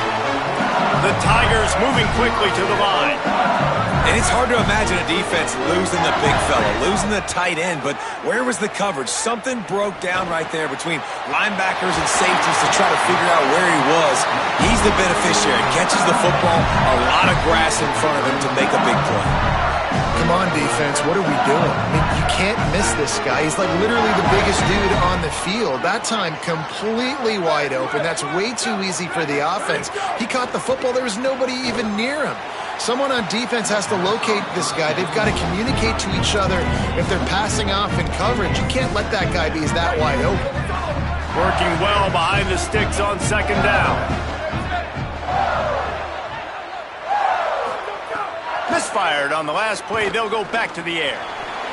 The Tigers moving quickly to the line. And it's hard to imagine a defense losing the big fella, losing the tight end, but where was the coverage? Something broke down right there between linebackers and safeties to try to figure out where he was. He's the beneficiary. Catches the football, a lot of grass in front of him to make a big play. Come on, defense. What are we doing? I mean, you can't miss this guy. He's like literally the biggest dude on the field. That time, completely wide open. That's way too easy for the offense. He caught the football. There was nobody even near him. Someone on defense has to locate this guy. They've got to communicate to each other if they're passing off in coverage. You can't let that guy be that wide open. Working well behind the sticks on second down. Misfired on the last play. They'll go back to the air.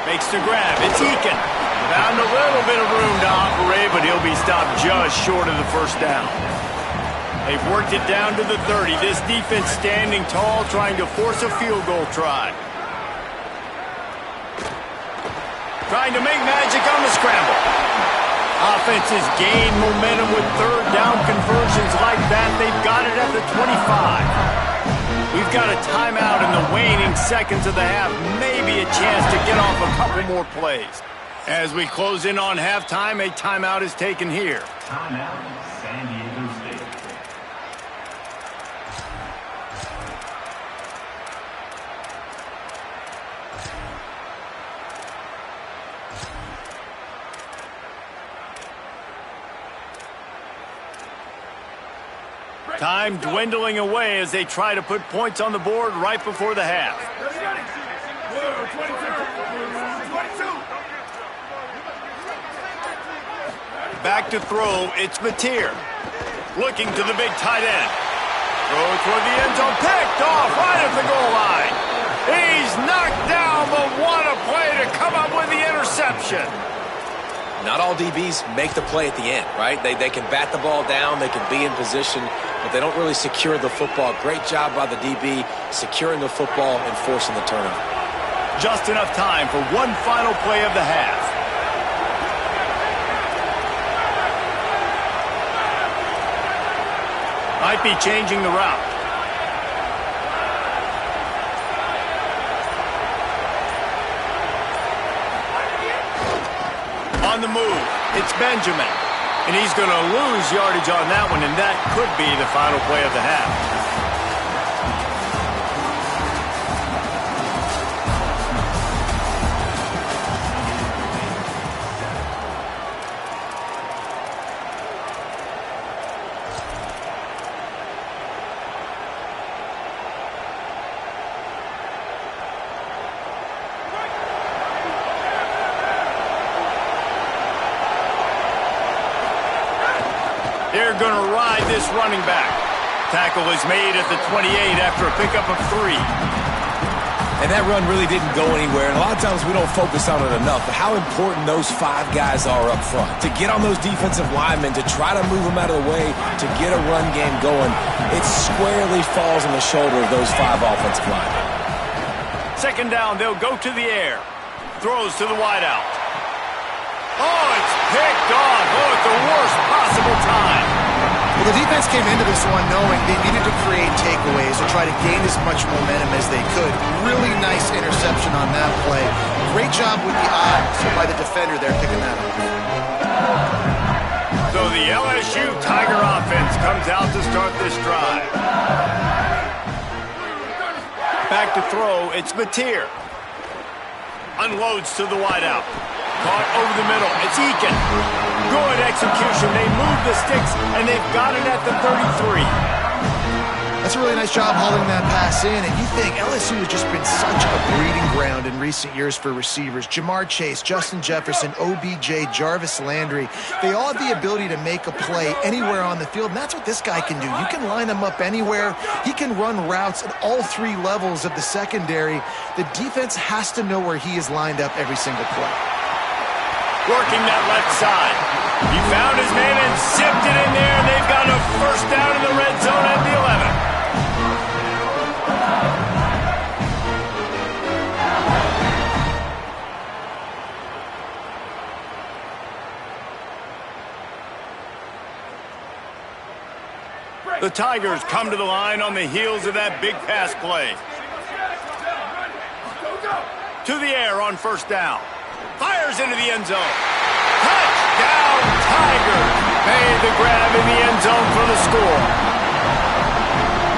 Makes the grab. It's Eakin. Found a little bit of room to operate, but he'll be stopped just short of the first down. They've worked it down to the 30. This defense standing tall, trying to force a field goal try. Trying to make magic on the scramble. Offenses gain momentum with third down conversions like that. They've got it at the 25. We've got a timeout in the waning seconds of the half. Maybe a chance to get off a couple more plays. As we close in on halftime, a timeout is taken here. Timeout, San Diego State. Time dwindling away as they try to put points on the board right before the half. Back to throw, it's Mateer. Looking to the big tight end. Throw toward the end zone, picked off right at the goal line. He's knocked down, but what a play to come up with the interception. Not all DBs make the play at the end, right? They can bat the ball down, they can be in position, but they don't really secure the football. Great job by the DB securing the football and forcing the turnover. Just enough time for one final play of the half. Might be changing the route. On the move, it's Benjamin. And he's going to lose yardage on that one, and that could be the final play of the half. They're going to ride this running back. Tackle is made at the 28 after a pickup of 3. And that run really didn't go anywhere. And a lot of times we don't focus on it enough, but how important those 5 guys are up front. To get on those defensive linemen, to try to move them out of the way, to get a run game going, it squarely falls on the shoulder of those 5 offensive linemen. Second down, they'll go to the air. Throws to the wideout. Oh, it's picked off. Oh, at the worst possible time. Well, the defense came into this one knowing they needed to create takeaways to try to gain as much momentum as they could. Really nice interception on that play. Great job with the eyes by the defender there picking that up. So the LSU Tiger offense comes out to start this drive. Back to throw, it's Mateer. Unloads to the wideout. Caught over the middle. It's Eakin. Good execution. They move the sticks, and they've got it at the 33. That's a really nice job hauling that pass in. And you think LSU has just been such a breeding ground in recent years for receivers. Jamar Chase, Justin Jefferson, OBJ, Jarvis Landry. They all have the ability to make a play anywhere on the field, and that's what this guy can do. You can line him up anywhere. He can run routes at all 3 levels of the secondary. The defense has to know where he is lined up every single play. Working that left side. He found his man and zipped it in there, and they've got a first down in the red zone at the 11. The Tigers come to the line on the heels of that big pass play. To the air on first down. Fires into the end zone. Touchdown, Tigers. Made the grab in the end zone for the score.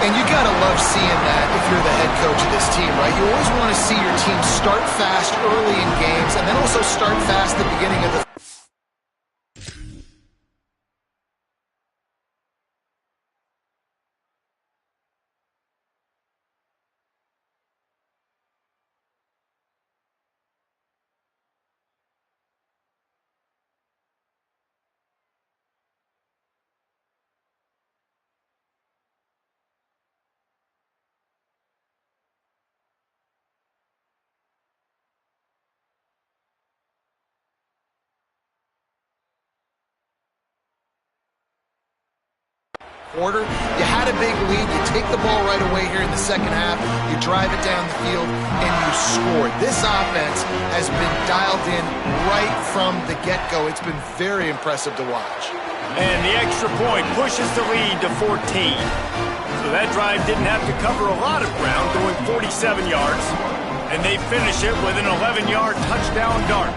And you got to love seeing that if you're the head coach of this team, right? You always want to see your team start fast early in games and then also start fast at the beginning of the quarter. You had a big lead. You take the ball right away here in the second half. You drive it down the field, and you score. This offense has been dialed in right from the get-go. It's been very impressive to watch. And the extra point pushes the lead to 14. So that drive didn't have to cover a lot of ground, going 47 yards. And they finish it with an 11-yard touchdown dart.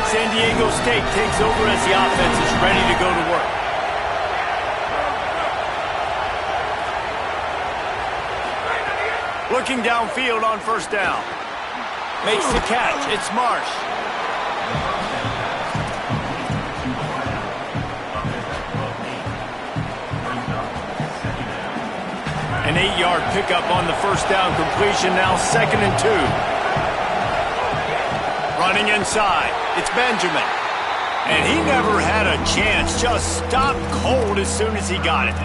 San Diego State takes over as the offense is ready to go to work. Looking downfield on first down. Makes the catch. It's Marsh. An 8-yard pickup on the first down completion. Now 2nd and 2. Running inside, it's Benjamin. And he never had a chance, just stopped cold as soon as he got it.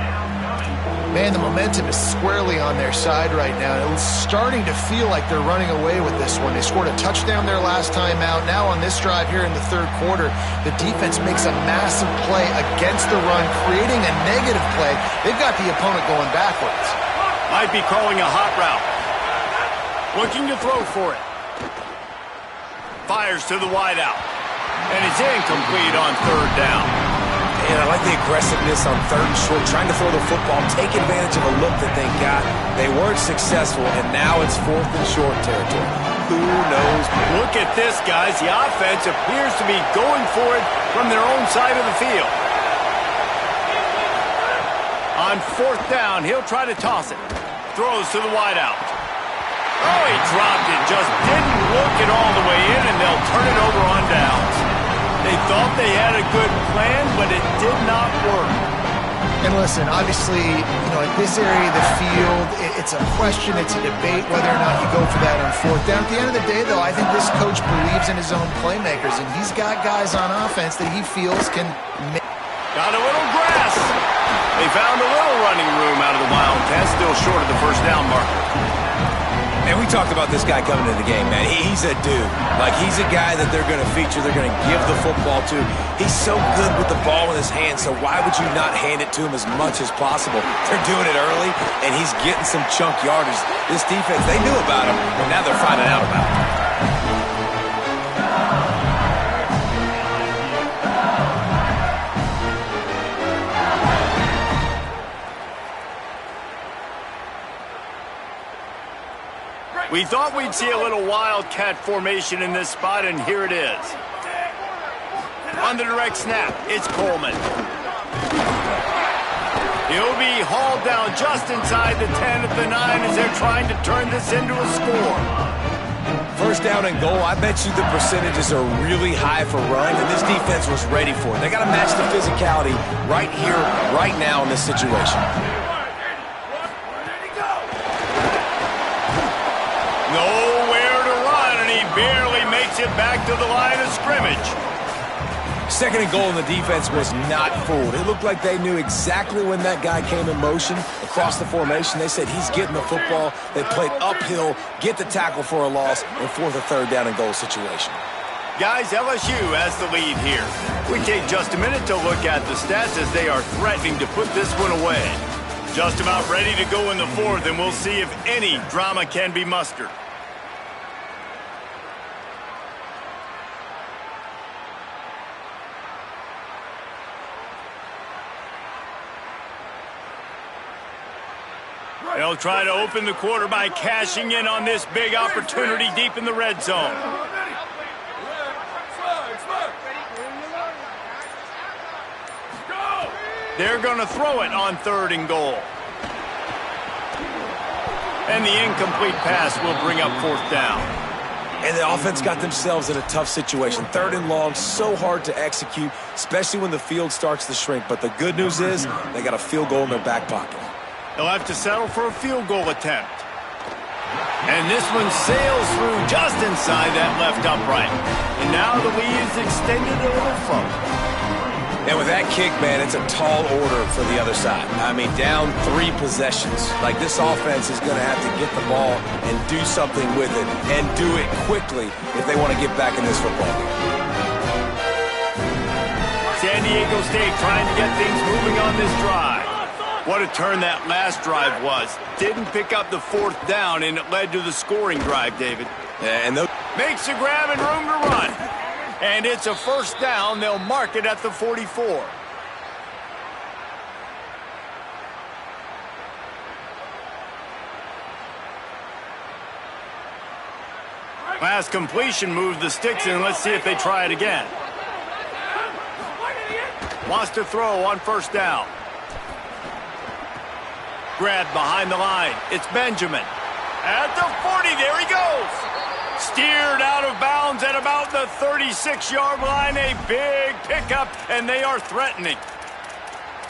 Man, the momentum is squarely on their side right now. It's starting to feel like they're running away with this one. They scored a touchdown their last time out. Now on this drive here in the third quarter, the defense makes a massive play against the run, creating a negative play. They've got the opponent going backwards. Might be calling a hot route. Looking to throw for it. Fires to the wideout. And it's incomplete on third down. And I like the aggressiveness on 3rd and short, trying to throw the football, take advantage of a look that they got. They weren't successful, and now it's 4th and short territory. Who knows? Look at this, guys. The offense appears to be going for it from their own side of the field. On 4th down, he'll try to toss it. Throws to the wideout. Oh, he dropped it. Just didn't look it all the way in, and they'll turn it over on downs. They thought they had a good plan, but it did not work. And listen, obviously, at this area of the field, it's a question, it's a debate whether or not you go for that on 4th down. At the end of the day, though, I think this coach believes in his own playmakers, and he's got guys on offense that he feels can make. Got a little grass. They found a little running room out of the Wildcats, still short of the first down marker. And we talked about this guy coming into the game, man. He's a dude. Like, he's a guy that they're going to feature, they're going to give the football to. He's so good with the ball in his hand, so why would you not hand it to him as much as possible? They're doing it early, and he's getting some chunk yardage. This defense, they knew about him, but now they're finding out about him. We thought we'd see a little Wildcat formation in this spot, and here it is. On the direct snap, it's Coleman. He'll be hauled down just inside the 10 at the 9 as they're trying to turn this into a score. 1st down and goal, I bet you the percentages are really high for run, and this defense was ready for it. They got to match the physicality right here, right now in this situation. Nowhere to run, and he barely makes it back to the line of scrimmage. 2nd and goal, and the defense was not fooled. It looked like they knew exactly when that guy came in motion across the formation. They said he's getting the football. They played uphill, get the tackle for a loss, and 4th or 3rd down and goal situation. Guys, LSU has the lead here. We take just a minute to look at the stats as they are threatening to put this one away. Just about ready to go in the 4th, and we'll see if any drama can be mustered. They'll try to open the quarter by cashing in on this big opportunity deep in the red zone. They're going to throw it on 3rd and goal. And the incomplete pass will bring up 4th down. And the offense got themselves in a tough situation. 3rd and long, so hard to execute, especially when the field starts to shrink. But the good news is they got a field goal in their back pocket. They'll have to settle for a field goal attempt. And this one sails through just inside that left upright. And now the lead is extended a little further. And with that kick, man, it's a tall order for the other side. I mean, down 3 possessions. Like, this offense is going to have to get the ball and do something with it, and do it quickly if they want to get back in this football game. San Diego State trying to get things moving on this drive. What a turn that last drive was. Didn't pick up the 4th down, and it led to the scoring drive, David. And makes a grab and room to run. And it's a 1st down. They'll mark it at the 44. Pass completion moved the sticks in. Let's see if they try it again. Wants to throw on 1st down. Grabbed behind the line. It's Benjamin. At the 40, there he goes. Steered out of bounds at about the 36-yard line. A big pickup, and they are threatening.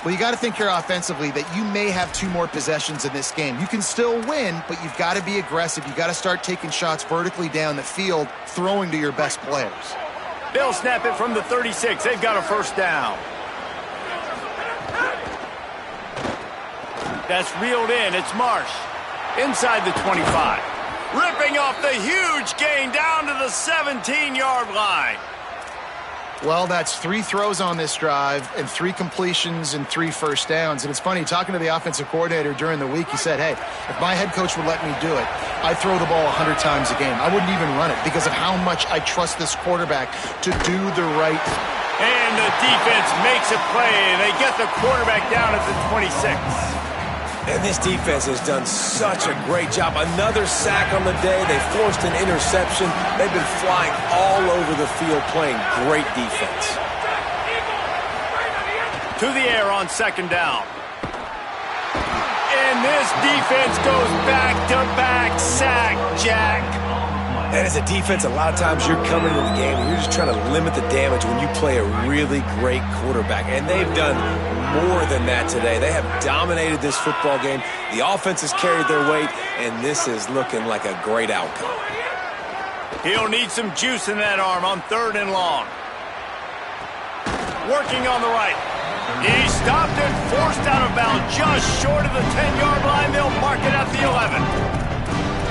Well, you got to think here offensively that you may have 2 more possessions in this game. You can still win, but you've got to be aggressive. You've got to start taking shots vertically down the field, throwing to your best players. They'll snap it from the 36. They've got a 1st down. That's reeled in. It's Marsh. Inside the 25. Ripping off the huge gain down to the 17-yard line. Well, that's 3 throws on this drive and 3 completions and 3 first downs. And it's funny, talking to the offensive coordinator during the week, he said, hey, if my head coach would let me do it, I'd throw the ball 100 times a game. I wouldn't even run it because of how much I trust this quarterback to do the right thing. And the defense makes a play. They get the quarterback down at the 26. And this defense has done such a great job. Another sack on the day. They forced an interception. They've been flying all over the field playing great defense. To the air on 2nd down. And this defense goes back-to-back sack, Jack. And as a defense, a lot of times you're coming into the game and you're just trying to limit the damage when you play a really great quarterback. And they've done more than that today. They have dominated this football game. The offense has carried their weight, and this is looking like a great outcome. He'll need some juice in that arm on 3rd and long. Working on the right. He stopped and forced out of bounds just short of the 10-yard line. They'll mark it at the 11.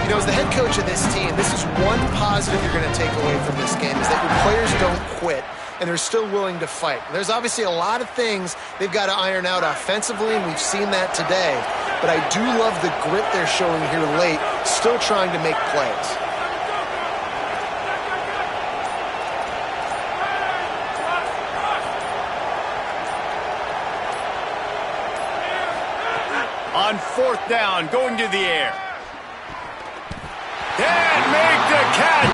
You know, as the head coach of this team, this is one positive you're going to take away from this game, is that your players don't quit, and they're still willing to fight. There's obviously a lot of things they've got to iron out offensively, and we've seen that today. But I do love the grit they're showing here late, still trying to make plays. On 4th down, going to the air. Can't make the catch.